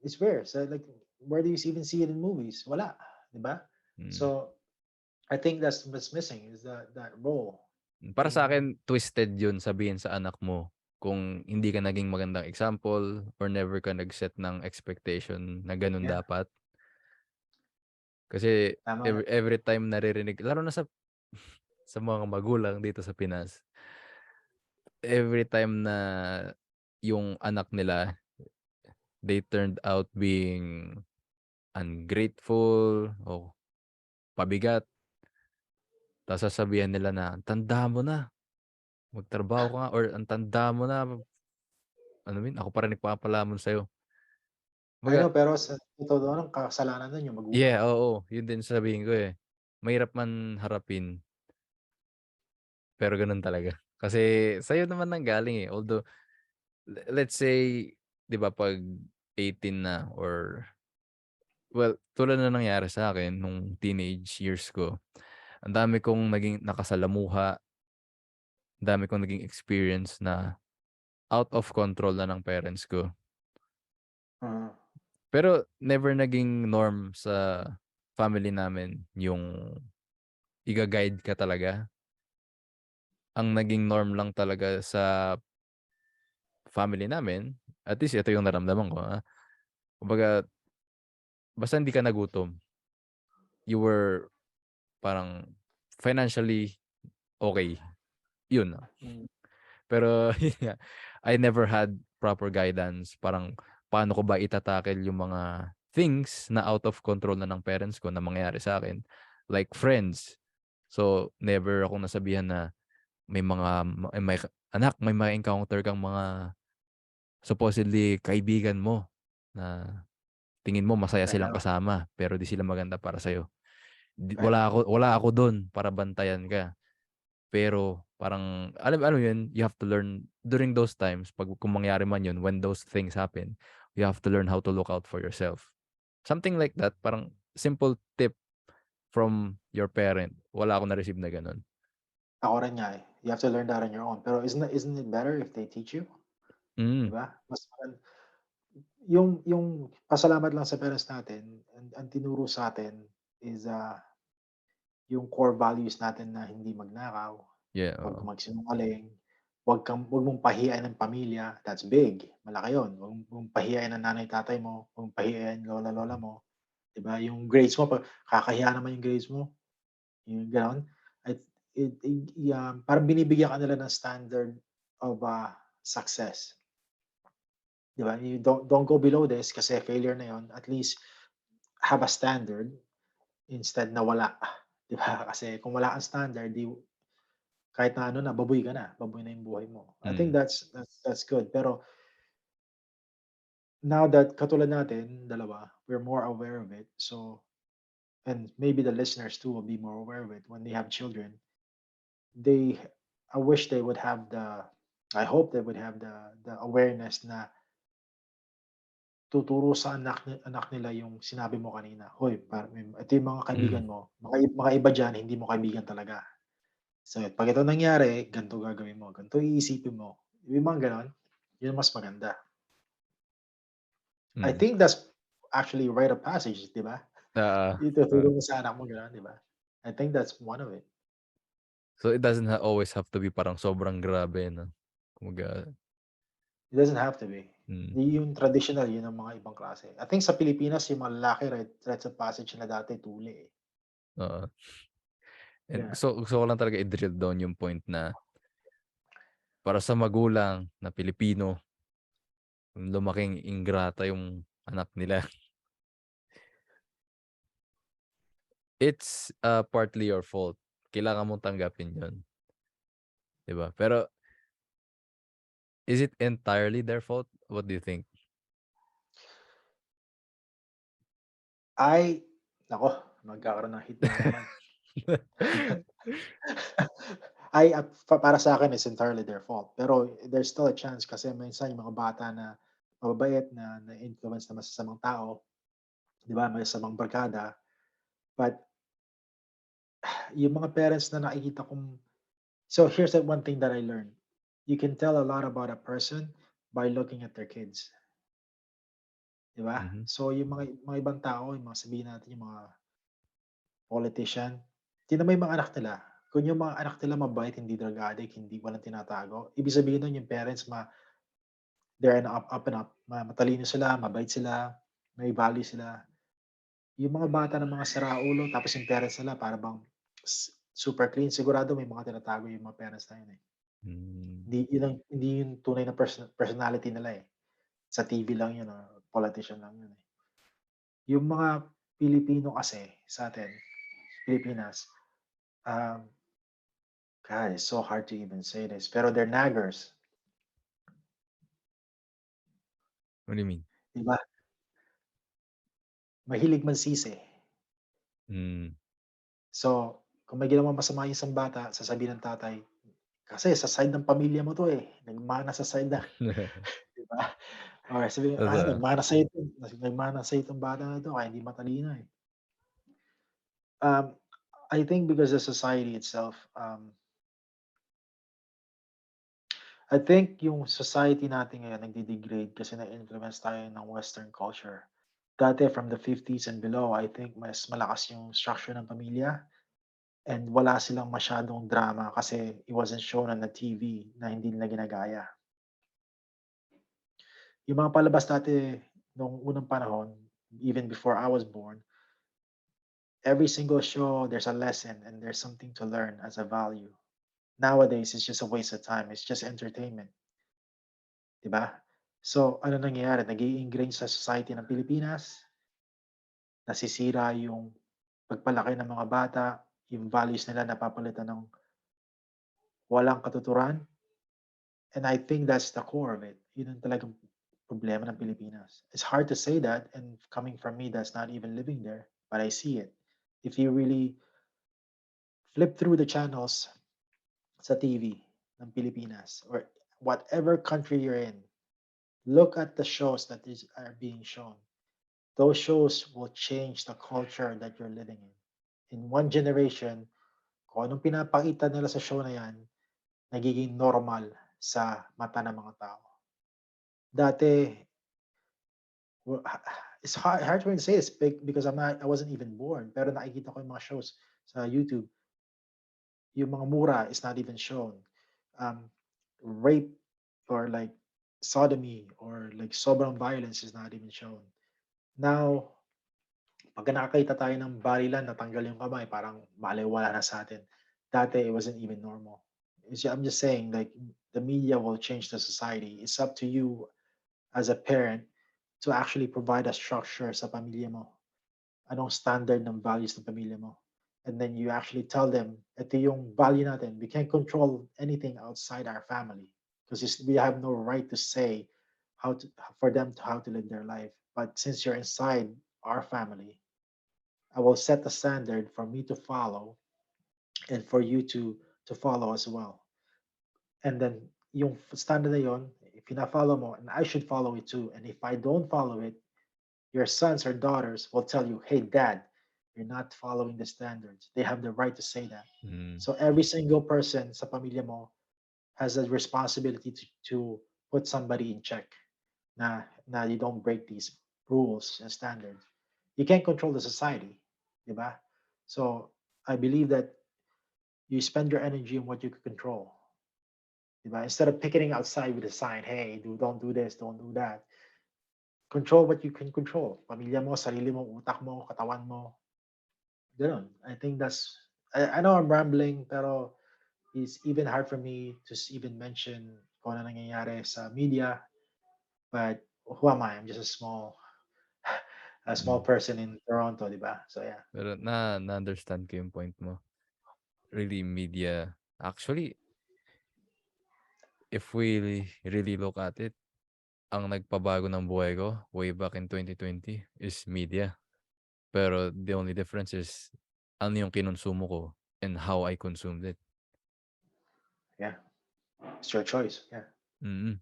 S2: It's rare. So like, where do you even see it in movies? Wala, diba?
S1: hmm.
S2: So I think that's what's missing is that role.
S1: Para
S2: Yung
S1: sa'kin twisted yun sabihin sa anak mo kung hindi ka naging magandang example or never ka nag-set ng expectation na gano'n
S2: yeah,
S1: dapat. Kasi
S2: tama.
S1: every time naririnig lalo na sa mga magulang dito sa Pinas, every time na yung anak nila they turned out being ungrateful o pabigat. Tapos sasabihan nila na, "Ang tanda mo na, magtrabaho ka nga," or "Ang tanda mo na, ano ako pa rin nagpapalamon sa'yo."
S2: I
S1: Kumbaga
S2: know, pero sa totoo lang ang kasalanan nun yung magulang.
S1: yeah, oo, yun din sasabihin ko, eh. Mahirap man harapin, pero gano'n talaga. Kasi sa'yo naman nanggaling, eh, although let's say 'di ba 'pag 18 na or well, tulad na nangyari sa'kin nung teenage years ko, ang dami kong naging nakasalamuha, ang dami kong naging experience na out of control na ng parents ko.
S2: Mm,
S1: Pero never naging norm sa family namin yung iga-guide ka talaga. Ang naging norm lang talaga sa family namin, at least ito yung naramdaman ko, kumbaga basta hindi ka nagutom, you were parang financially okey, yun.
S2: mm,
S1: Pero yun nga, I never had proper guidance, parang paano ko ba ita-tackle yung mga things na out of control na ng parents ko na mangyayari sa'kin, like friends. So, never akong nasabihan na may mga "Anak, may ma-encounter kang mga supposedly kaibigan mo na tingin mo masaya
S2: I
S1: silang
S2: know,
S1: kasama, pero 'di sila maganda para sa'yo.
S2: I know.
S1: Wala ako dun para bantayan ka." Pero parang alam mo yun, you have to learn during those times 'pag kung mangyari man yun, when those things happen, you have to learn how to look out for yourself. Something like that, parang simple tip from your parent, wala akong na-receive na gano'n.
S2: Ako rin nga, eh. You have to learn that on your own. Pero isn't it better if they teach you, 'di
S1: Hmm,
S2: ba? Yung pasalamat lang sa parents natin, ang tinuro sa'tin is, yung core values natin na hindi magnakaw,
S1: yeah,
S2: 'wag
S1: oo.
S2: magsinungaling, 'wag mong pahiyain ang pamilya, that's big, malaki yun. 'Wag mong pahiyain ang nanay, tatay mo, 'wag mong pahiyain lola, lola mo, 'di ba? Yung grades mo kakahiya naman yung grades mo, yung gano'n. At parang binibigyan ka nila ng standard of, success, 'di ba? You don't go below this kasi failure na yun, at least have a standard instead na wala, 'di ba? Kasi kung wala kang standard, kahit na ano na, baboy na yung buhay mo. I think
S1: Hmm,
S2: that's good. Pero now that katulad natin dalawa, we're more aware of it. So, and maybe the listeners too will be more aware of it when they have children. They I wish they would have I hope they would have the awareness na tuturo sa anak nila yung sinabi mo kanina, "Hoy, ito yung mga
S1: hmm,
S2: kaibigan mo, mga iba diyan hindi mo kaibigan talaga. So, 'pag ito nangyari, ganito gagawin mo, ganito iisipin mo." Yung mga gano'n, yun mas maganda. I
S1: mm.
S2: think that's actually rite of passage, 'di ba?
S1: Oo,
S2: Ituturo
S1: oo.
S2: mo sa anak mo gano'n, 'di ba? I think that's one of it.
S1: So, it doesn't always have to be parang sobrang grabe 'no? Kumbaga
S2: It doesn't have to be.
S1: hmm,
S2: Yung traditional, yun ang mga ibang klase. I think sa Pilipinas yung mga lalaki rites of passage na dati tuli, eh.
S1: oo. And
S2: Yeah.
S1: gusto ko lang talaga i-drill down yung point na para sa magulang na Pilipino, lumaking ingrata yung anak nila. It's, partly your fault. Kailangan mong tanggapin yun, 'di ba? Pero is it entirely their fault? What do you think?
S2: Ay, naku, magkakaroon ng hit na naman. Para sa akin it's entirely their fault. Pero there's still a chance kasi minsan yung mga bata na mababait na na-influence na masasamang tao, 'di ba, masasamang barkada. But yung mga parents na nakikita kong so here's the one thing that I learned. You can tell a lot about a person by looking at their kids, 'di ba?
S1: Mhm,
S2: So yung mga ibang tao, yung mga sabihin natin yung mga politician, tignan mo yung mga anak nila. Kung yung mga anak nila mabait, hindi drug addict, hindi walang tinatago, ibig sabihin nun yung parents they're an up and up, matalino sila, mabait sila, may value sila. Yung mga bata na mga saraulo tapos yung parents nila para bang super clean, sigurado may mga tinatago yung mga parents na yun, eh.
S1: hmm,
S2: Hindi yung tunay na personality nila, eh. Sa TV lang yun, politician lang yun, eh. Yung mga Pilipino kasi sa'tin, Pilipinas, um, God, it's so hard to even say this, pero they're naggers,
S1: What do you mean?
S2: 'di ba? Mahilig magsisi.
S1: Hmm.
S2: So, kung may ginawang masama yung isang bata, sasabihin ng tatay, "Kasi sa side ng pamilya mo 'to, eh, nagmana sa side na," 'di ba? Or sabihin,
S1: Totoo.
S2: "Nagmana sa'yo 'to, nagmana sa'yo 'tong bata na 'to kaya hindi matalino, eh." Um, I think because the society itself, I think yung society natin ngayon nagde-degrade kasi na-influence tayo ng Western culture. Dati from the 50s and below, I think mas malakas yung structure ng pamilya and wala silang masyadong drama kasi it wasn't shown on the TV na hindi nila ginagaya. Yung mga palabas dati nung unang panahon, even before I was born, every single show there's a lesson and there's something to learn as a value. Nowadays, it's just a waste of time. It's just entertainment, 'di ba? So, ano nangyayari, nag-i-ingrain sa society ng Pilipinas, nasisira yung pagpalaki ng mga bata, yung values nila napapalitan ng walang katuturan, and I think that's the core of it. Yun ang talagang problema ng Pilipinas. It's hard to say that, and coming from me that's not even living there, but I see it. If you really flip through the channels sa TV ng Pilipinas or whatever country you're in, look at the shows that are being shown. Those shows will change the culture that you're living in. In one generation, kung anong pinapakita nila sa show na yan, nagiging normal sa mata ng mga tao. Dati, it's hard for me to say this because I wasn't even born, pero nakikita ko yung mga shows sa YouTube, yung mga mura is not even shown. Um, Rape or like sodomy or like sobrang violence is not even shown. Now, pagka nakakita tayo ng barilan, natanggal yung kamay, parang balewala na sa atin. Dati, it wasn't even normal. I'm just saying, like, the media will change the society. It's up to you as a parent to actually provide a structure sa pamilya mo. Anong standard ng values ng pamilya mo. And then you actually tell them, ito yung value natin. We can't control anything outside our family because we have no right to say how to for them to how to live their life. But since you're inside our family, I will set the standard for me to follow and for you to follow as well. And then yung standard na yon, if fina-follow mo, and I should follow it too. And if I don't follow it, your sons or daughters will tell you, "Hey, dad, you're not following the standards." They have the right to say that.
S1: Hmm.
S2: So every single person sa pamilya mo has a responsibility to put somebody in check na you don't break these rules and standards. You can't control the society, 'di ba? So I believe that you spend your energy on what you can control, 'di ba? Instead of picketing outside with a sign, "Hey, don't do this, don't do that." Control what you can control. Pamilya mo, sarili mo, utak mo, katawan mo, gano'n. I think I know I'm rambling, pero it's even hard for me to even mention kung ano nangyayari sa media, but who am I? I'm just a small
S1: Hmm.
S2: person in Toronto, 'di ba? So yeah.
S1: Pero na-understand ko yung point mo. Really, media actually, if we really look at it, ang nagpabago ng buhay ko way back in 2020 is media. Pero the only difference is ano yung kinonsumo ko and how I consumed it.
S2: Yeah, it's your choice. Yeah.
S1: Mm.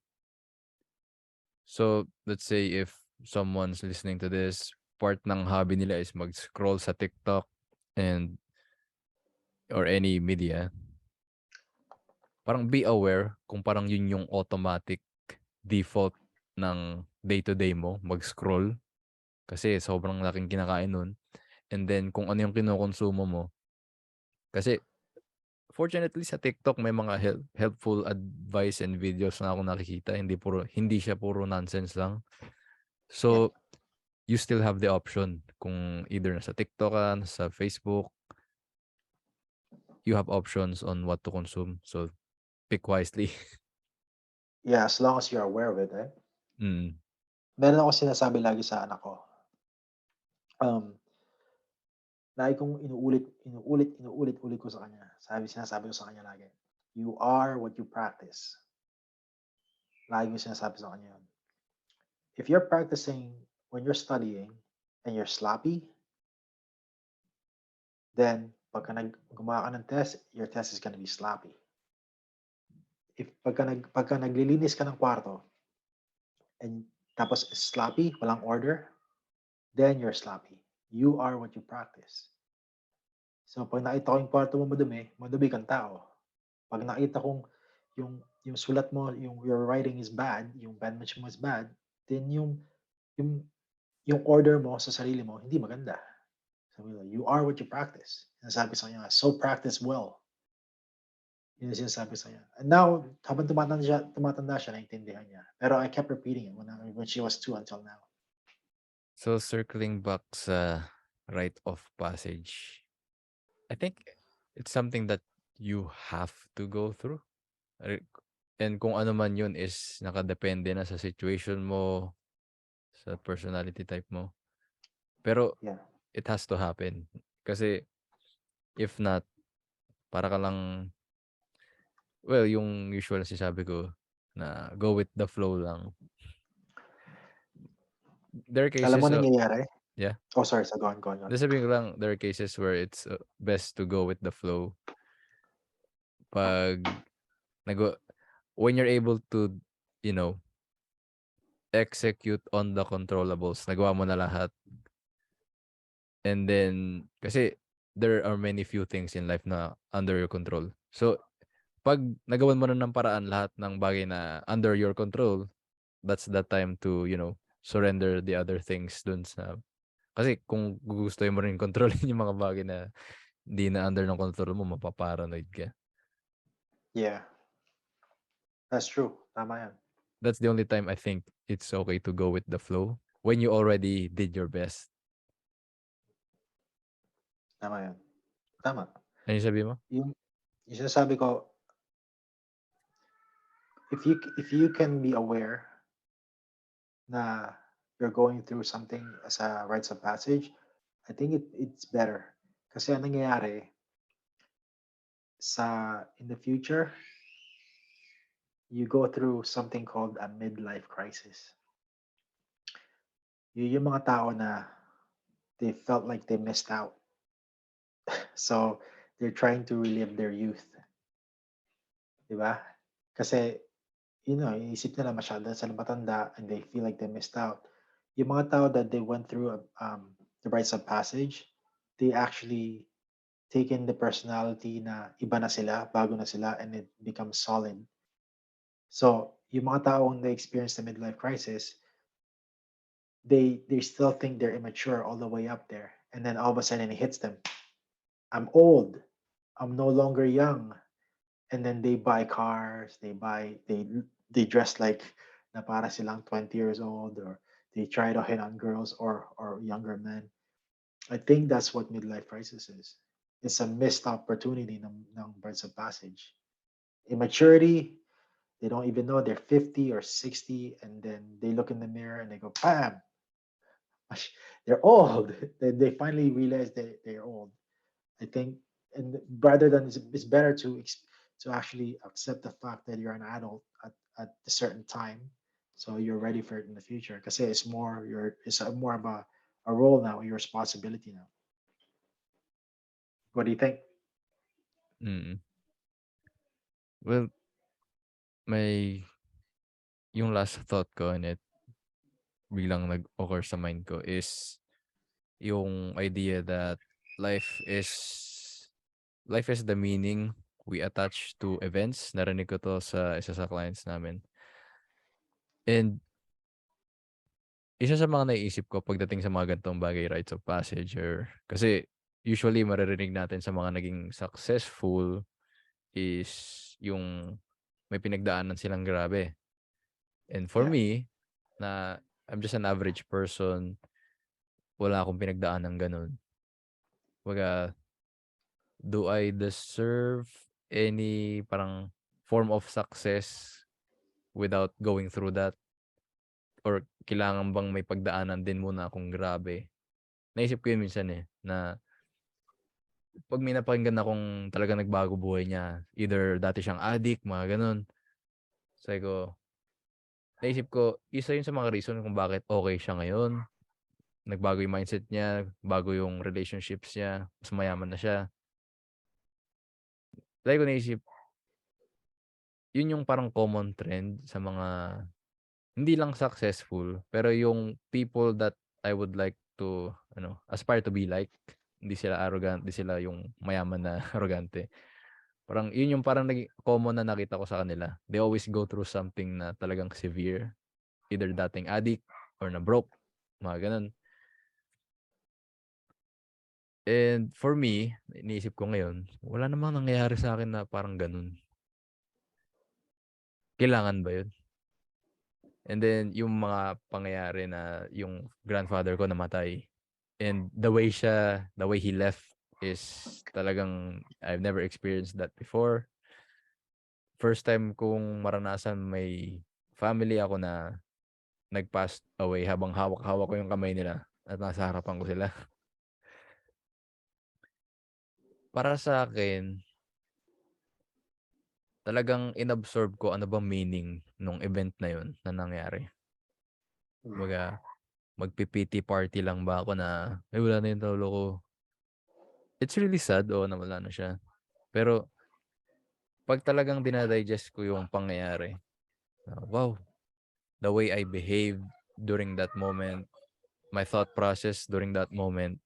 S1: So, let's say if someone's listening to this, part ng hobby nila is mag-scroll sa TikTok and or any media, parang be aware kung parang yun yung automatic default ng day-to-day mo, mag-scroll. Kasi sobrang laking kinakain nun. And then kung ano yung kinokonsumo mo. Kasi fortunately sa TikTok may mga helpful advice and videos na akong nakikita. Hindi siya puro nonsense lang.
S2: Yeah.
S1: So, you still have the option kung either nasa TikTok ka, nasa Facebook, you have options on what to consume. So, pick wisely.
S2: Yeah, as long as you're aware of it, right?
S1: Mm.
S2: Meron akong sinasabi lagi sa anak ko, um, lagi kong inuulit ko sa kanya. Sinasabi ko sa kanya lagi, "You are what you practice." Lagi kong sinasabi sa kanya yun. If you're practicing when you're studying and you're sloppy, then gumawa ka ng test, your test is gonna be sloppy. If pagka naglilinis ka ng kwarto and tapos sloppy, walang order, then you're sloppy. You are what you practice. So, 'pag nakita ko yung kwarto mo madumi, madumi kang tao. 'Pag nakita kong yung sulat mo, your writing is bad, yung penmanship mo is bad, then yung yung order mo sa sarili mo hindi maganda. Sabi ko, "You are what you practice." Sinasabi sa kanya, "So practice well." Yun yung sinasabi sa kanya. And now, habang tumatanda siya, naintindihan niya. Pero I kept repeating it when she was 2 until now.
S1: So, circling back sa rite of passage, I think it's something that you have to go through. Re and kung ano man yun is nakadepende na sa situation mo, sa personality type mo. Pero
S2: Yeah.
S1: it has to happen. Kasi if not, para ka lang well, yung usual na sinasabi ko na go with the flow lang. There are
S2: Alam mo
S1: cases,
S2: nangyayari?
S1: yeah.
S2: Oh, sorry. So go on.
S1: 'Di sabihin ko lang, there are cases where it's, best to go with the flow 'pag nag when you're able to, you know, execute on the controllables, nagawa mo na lahat. And then kasi there are many few things in life na under your control. So, 'pag nagawan mo na ng paraan lahat ng bagay na under your control, that's the time to, surrender the other things dun sa kasi kung gugustuhin mo rin kontrolin yung mga bagay na hindi na under ng control mo, mapa-paranoid ka.
S2: Yeah, that's true. Tama yan.
S1: That's the only time I think it's okay to go with the flow, when you already did your best.
S2: Tama yan. Tama.
S1: Ano yung sabihin mo?
S2: Yung sinasabi ko, if you can be aware na you're going through something as a rites of passage, I think it's better. Kasi ang nangyayari in the future, you go through something called a midlife crisis. Yung mga tao na they felt like they missed out. So, they're trying to relive their youth. 'Di ba? Kasi, iniisip nila masyado na sila matanda and they feel like they missed out. Yung mga tao that they went through the rites of passage, they actually take in the personality na iba na sila, bago na sila, and it becomes solid. So, yung mga taong they experience the midlife crisis, they still think they're immature all the way up there, and then all of a sudden it hits them. I'm old. I'm no longer young. And then they buy cars, they dress like na para silang 20 years old, or they try to hit on girls or younger men. I think that's what midlife crisis is. It's a missed opportunity ng birds of passage. Immaturity, they don't even know they're 50 or 60, and then they look in the mirror and they go, bam, they're old. They finally realize they're old. I think, and rather than it's better to actually accept the fact that you're an adult at a certain time, so you're ready for it in the future. Because more of a role now, your responsibility now. What do you think?
S1: Mm. Well, may yung last thought ko on it, biglang nag-occur sa mind ko is yung idea that life is life is the meaning we attach to events. Narinig ko 'to sa isa sa clients namin. And isa sa mga naiisip ko pagdating sa mga ganitong bagay, rites of passage kasi usually maririnig natin sa mga naging successful is yung may pinagdaanan silang grabe. And for
S2: Yeah,
S1: me, na I'm just an average person, wala akong pinagdaanang gano'n. Kumbaga, do I deserve any parang form of success without going through that? or kailangan bang may pagdaanan din muna akong grabe. Naisip ko yun minsan na 'pag may napakinggan akong talagang nagbago buhay niya, either dati siyang addict, mga gano'n. Sabi ko naisip ko, isa yun sa mga reason kung bakit okey siya ngayon. Nagbago yung mindset niya, bago yung relationships niya, mas mayaman na siya. Lagi ko naisip, yun yung parang common trend sa mga hindi lang successful, pero yung people that I would like to aspire to be like. Hindi sila arrogant, hindi sila yung mayaman na arrogante. Parang yun yung parang naging common na nakita ko sa kanila. They always go through something na talagang severe, either dating addict or na-broke, mga gano'n. And for me, iniisip ko ngayon, wala namang nangyayari sa akin na parang gano'n. Kailangan ba yun? And then yung mga pangyayari na yung grandfather ko namatay, and the way he left is talagang I've never experienced that before. First time kong maranasan may family ako na nag-passed away habang hawak-hawak ko yung kamay nila at nasa harapan ko sila. Para sa akin, talagang inabsorb ko ano bang meaning nung event na yun na nangyari. Kumbaga, magpi-pity party lang ba ako na, "Ay, wala na yung lolo ko." It's really sad, oo, na wala na siya. Pero 'pag talagang dina-digest ko yung pangyayari, wow, the way I behaved during that moment, my thought process during that moment,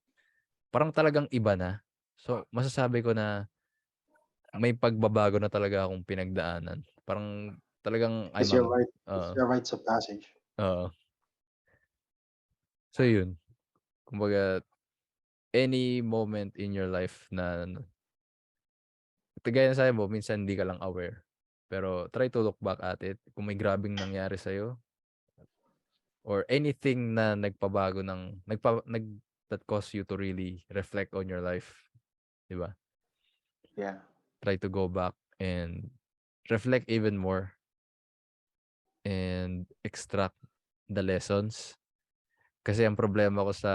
S1: parang talagang iba na. So, masasabi ko na may pagbabago na talaga akong pinagdaanan. Parang talagang
S2: It's
S1: I'm
S2: your
S1: a
S2: right. It's
S1: oo,
S2: your rites of passage.
S1: oo. So yun, kumbaga any moment in your life na kagaya ng sabi mo minsan hindi ka lang aware. Pero try to look back at it, kung may grabeng nangyari sa'yo or anything na nagpabago ng that caused you to really reflect on your life, 'di ba?
S2: Yeah.
S1: Try to go back and reflect even more and extract the lessons. Kasi ang problema ko sa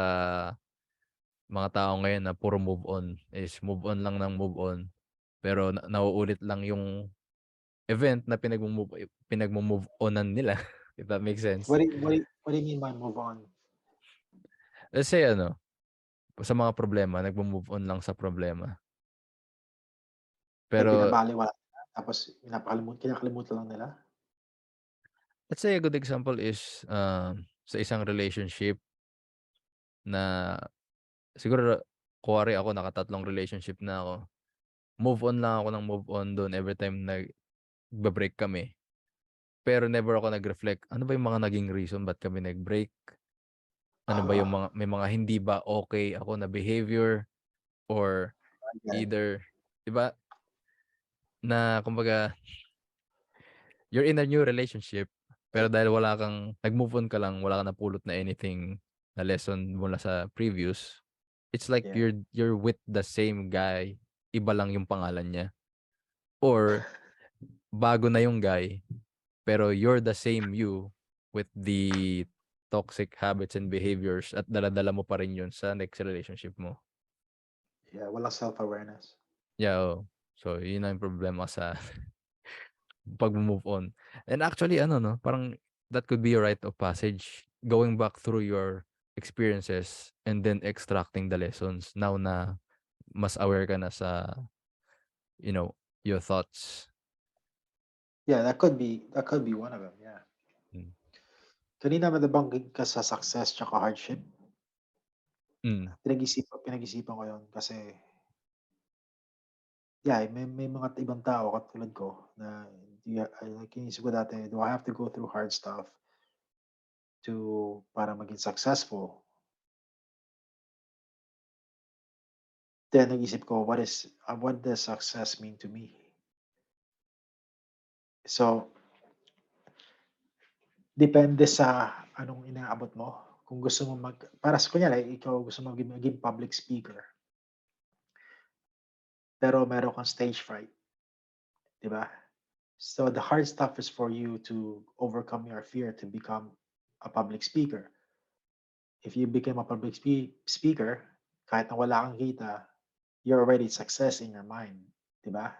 S1: mga tao ngayon na puro move on is move on lang ng move on. Pero nauulit lang yung event na pinagmo-move onan nila, if that makes sense.
S2: What do you mean by move on?
S1: Let's say sa mga problema nagmo-move on lang sa problema.
S2: Like
S1: Pero
S2: binabalewala nila tapos kinakalimutan lang nila?
S1: let's say a good example is, sa isang relationship na siguro kunwari ako nakatatlong relationship na ako, move on lang ako ng move on dun everytime nagba-break kami. Pero never ako nag-reflect, ano ba yung mga naging reason ba't kami nag-break? Ano ba yung
S2: Oo,
S1: may mga hindi ba okey ako na behavior or
S2: I get it.
S1: either 'di ba, na kumbaga you're in a new relationship, pero dahil wala kang nag-move on ka lang, wala kang napulot na anything na lesson mula sa previous, it's like
S2: Yeah.
S1: you're with the same guy, iba lang yung pangalan niya. Or bago na yung guy, pero you're the same you with the toxic habits and behaviors at dala-dala mo pa rin yun sa next relationship mo.
S2: Yeah, walang self-awareness.
S1: Yeah, oo. So, yun ang problema sa pagmo-move on. And actually ano 'no, parang that could be a rite of passage, going back through your experiences and then extracting the lessons now na mas aware ka na sa, you know, your thoughts.
S2: Yeah, that could be one of them, yeah.
S1: Hmm.
S2: Kanina may nabanggit ka sa success tsaka hardship.
S1: Hmm.
S2: Pinag-isipan ko 'yun kasi, yeah, may mga ibang tao katulad ko na like iniisip ko dati, do I have to go through hard stuff para maging successful? Then nag-isip ko, what does success mean to me? So, depende sa anong inaabot mo. Kung gusto mo para sa kunyari ikaw gusto mo maging public speaker, pero meron kang stage fright, 'di ba? So the hard stuff is for you to overcome your fear to become a public speaker. If you became a public speaker, kahit na wala kang kita, you're already success in your mind, 'di ba?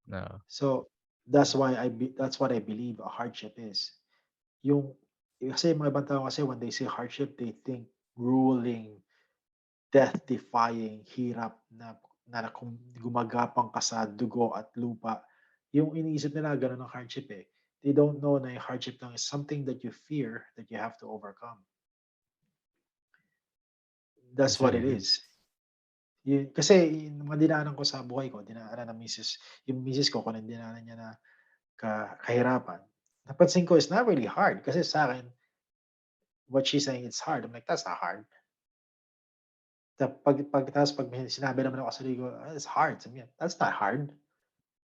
S1: Oo.
S2: So that's what I believe a hardship is. Yung kasi yung mga ibang tao kasi when they say hardship, they think grueling, death-defying hirap na kung gumagapang ka sa dugo at lupa. Yung iniisip nila gano'n ang hardship, eh. They don't know na yung hardship lang is something that you fear that you have to overcome. That's
S1: That's
S2: what
S1: really
S2: it
S1: good.
S2: is. Yun kasi yung mga dinaanan ko sa buhay ko, dinaanan ng yung misis ko kung anong dinaanan niya na kahirapan. Napansin ko it's not really hard kasi sa'kin, what she's saying it's hard, I'm like, "That's not hard." Pag may sinabi naman ako sa sarili ko, "Ah, it's hard." Sabi niya, "That's not hard."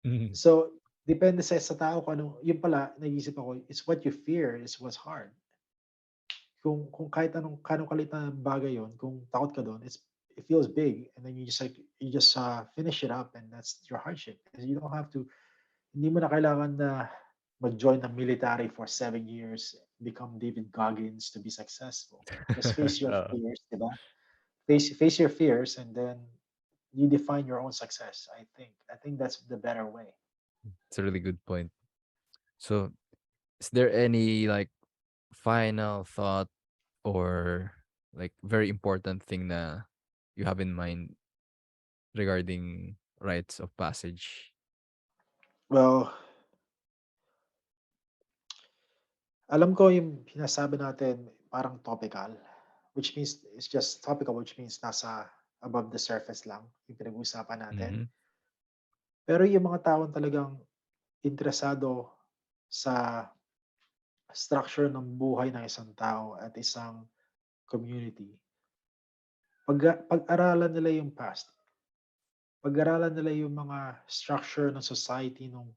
S1: Mhm.
S2: So, depende sa tao kung ano yun pala nag-iisip ako, it's what you fear is what's hard. Kung kahit anong gaano kaliit na bagay yun, kung takot ka dun, it feels big and then you just, finish it up and that's your hardship. Kasi you don't have to hindi mo na kailangan na mag-join the military for 7 years, become David Goggins to be successful. Just face your
S1: Oo,
S2: fears, 'di ba? Face your fears and then you define your own success, I think. I think that's the better way.
S1: it's a really good point. So, is there any, like, final thought or, like, very important thing na you have in mind regarding rites of passage?
S2: Well, alam ko yung sinasabi natin parang topical, which means it's just topical, which means nasa above the surface lang yung pinag-uusapan natin.
S1: Mhm.
S2: Pero yung mga taong talagang interesado sa structure ng buhay ng isang tao at isang community, pag-aralan nila yung past, pag-aralan nila yung mga structure ng society nung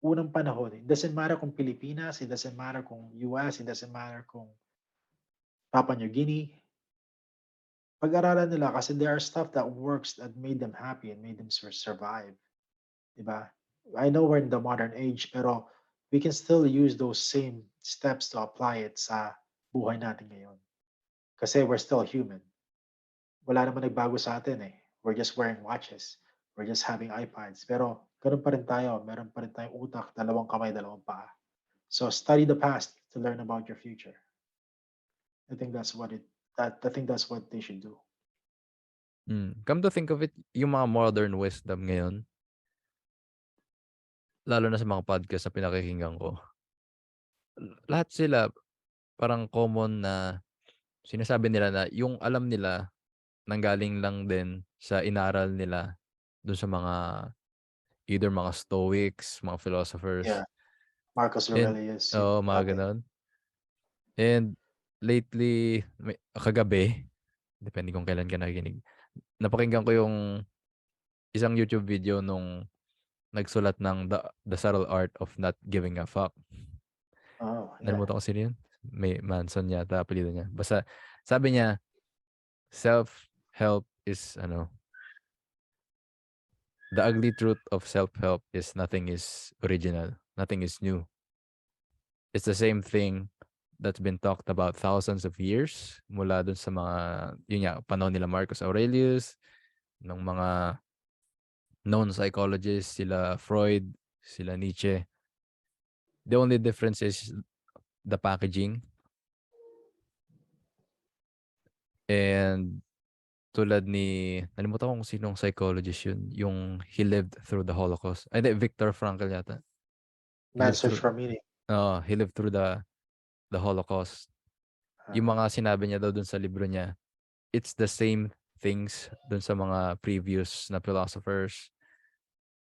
S2: unang panahon. It doesn't matter kung Pilipinas, it doesn't matter kung US, it doesn't matter kung Papua New Guinea. Pag-aralan nila kasi there are stuff that works that made them happy and made them survive, 'di ba? I know we're in the modern age pero we can still use those same steps to apply it sa buhay natin ngayon. Kasi we're still human. Wala naman nagbago sa atin eh. We're just wearing watches. We're just having iPads. Pero gano'n pa rin tayo. Meron pa rin tayong utak, dalawang kamay, dalawang paa. So study the past to learn about your future. I think that's what it that I think that's what they should do.
S1: Come to think of it, yung mga modern wisdom ngayon, lalo na sa mga podcast na pinakikinggan ko, lahat sila parang common na sinasabi nila na yung alam nila nanggaling lang din sa inaral nila dun sa mga either mga Stoics, mga
S2: Yeah,
S1: philosophers,
S2: Marcus
S1: and
S2: Aurelius, yung
S1: oo, mga
S2: dati.
S1: gano'n. And lately, kagabi, depende kung kailan ka nakikinig, napakinggan ko yung isang YouTube video nung nagsulat ng The Subtle Art of Not Giving a Fuck.
S2: Oh, yeah.
S1: Nalimutan ko sino yun, may Manson yata apelyido niya. Basta sabi niya, self-help is ano, "The ugly truth of self-help is nothing is original, nothing is new. It's the same thing that's been talked about thousands of years mula dun sa mga yun nga, panahon nila Marcus Aurelius, ng mga known psychologists, sila Freud, sila Nietzsche. The only difference is the packaging and tulad ni nalimutan ko kung sinong psychologist yun, yung he lived through the Holocaust. Ay, hindi, Viktor Frankl yata. He
S2: Man's
S1: lived
S2: Search
S1: through
S2: for Meaning.
S1: he lived through the Holocaust. Yung
S2: Uh-huh.
S1: mga sinabi niya daw dun sa libro niya, it's the same things dun sa mga previous na philosophers,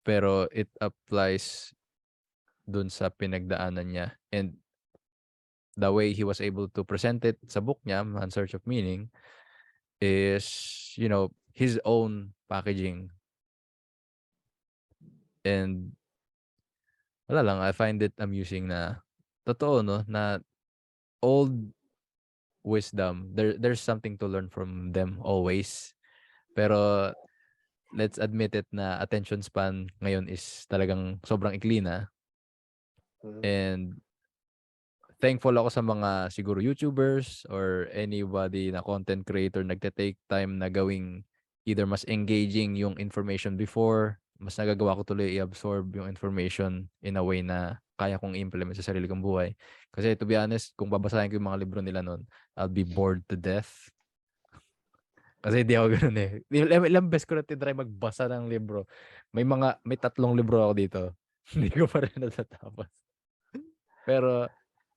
S1: pero it applies dun sa pinagdaanan niya and the way he was able to present it sa book niya, Man's Search of Meaning, is, his own packaging. And wala lang, I find it amusing na totoo 'no, na old wisdom, there's something to learn from them always. Pero let's admit it na attention span ngayon is talagang sobrang ikli na
S2: Mhm.
S1: and thankful ako sa mga siguro YouTubers or anybody na content creator nagte-take time na gawing either mas engaging yung information before, mas nagagawa ko tuloy i-absorb yung information in a way na kaya kong i-implement sa sarili kong buhay. Kasi to be honest, kung babasahin ko yung mga libro nila noon, I'll be bored to death. Kasi hindi ako ganoon eh. Ilang beses ko na tinry magbasa ng libro. May 3 libro ako dito. Hindi ko pa rin natatapos. Pero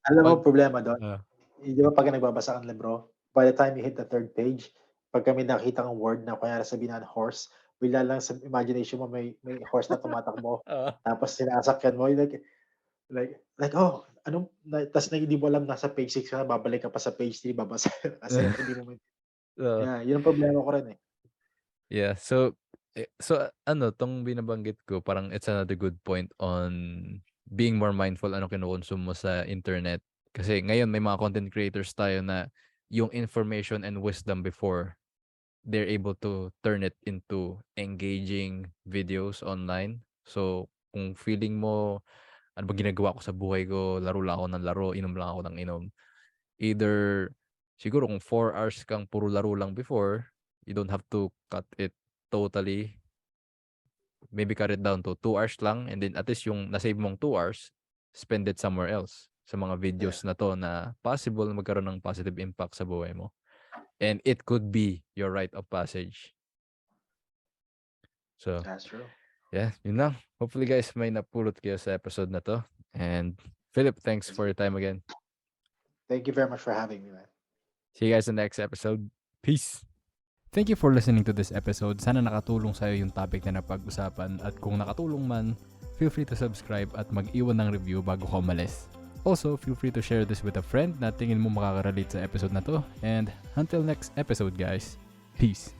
S2: Alam mo
S1: pag
S2: problema do'n,
S1: ah,
S2: di ba pagka nagbabasa kang libro, by the time you hit the third page, pagka may nakita kang word na kunyari sabihin natin horse, bigla lang sa imagination mo may horse na tumatakbo,
S1: oo.
S2: tapos sinasakyan mo, like, oh, anong ta's na hindi mo alam nasa page 6 ka na, babalik ka pa sa page 3 babasa kasi hindi mo
S1: Oo.
S2: yeah, yun ang problema ko rin, eh.
S1: Yeah. So ano 'tong binabanggit ko parang it's another good point on being more mindful ano kino-consume mo sa internet. Kasi ngayon may mga content creators tayo na yung information and wisdom before, they're able to turn it into engaging videos online. So, kung feeling mo, "Ano ba ginagawa ko sa buhay ko, laro lang ako ng laro, inom lang ako ng inom." Either siguro kung 4 hours kang puro laro lang before, you don't have to cut it totally. Maybe cut it down to 2 hours lang and then at least yung na-save mong 2 hours, spend it somewhere else. Sa mga
S2: Yeah,
S1: videos na 'to na possible magkaroon ng positive impact sa buhay mo. And it could be your rite of passage. So,
S2: that's true.
S1: yeah, yun lang. Hopefully guys may napulot kayo sa episode na 'to. And Philip, thanks for your time again.
S2: Thank you very much for having me, man.
S1: See you guys in the next episode. Peace! Thank you for listening to this episode. Sana nakatulong sa'yo yung topic na napag-usapan at kung nakatulong man, feel free to subscribe at mag-iwan ng review bago ka umalis. Also, feel free to share this with a friend na tingin mo makaka-relate sa episode na to. And until next episode guys, peace!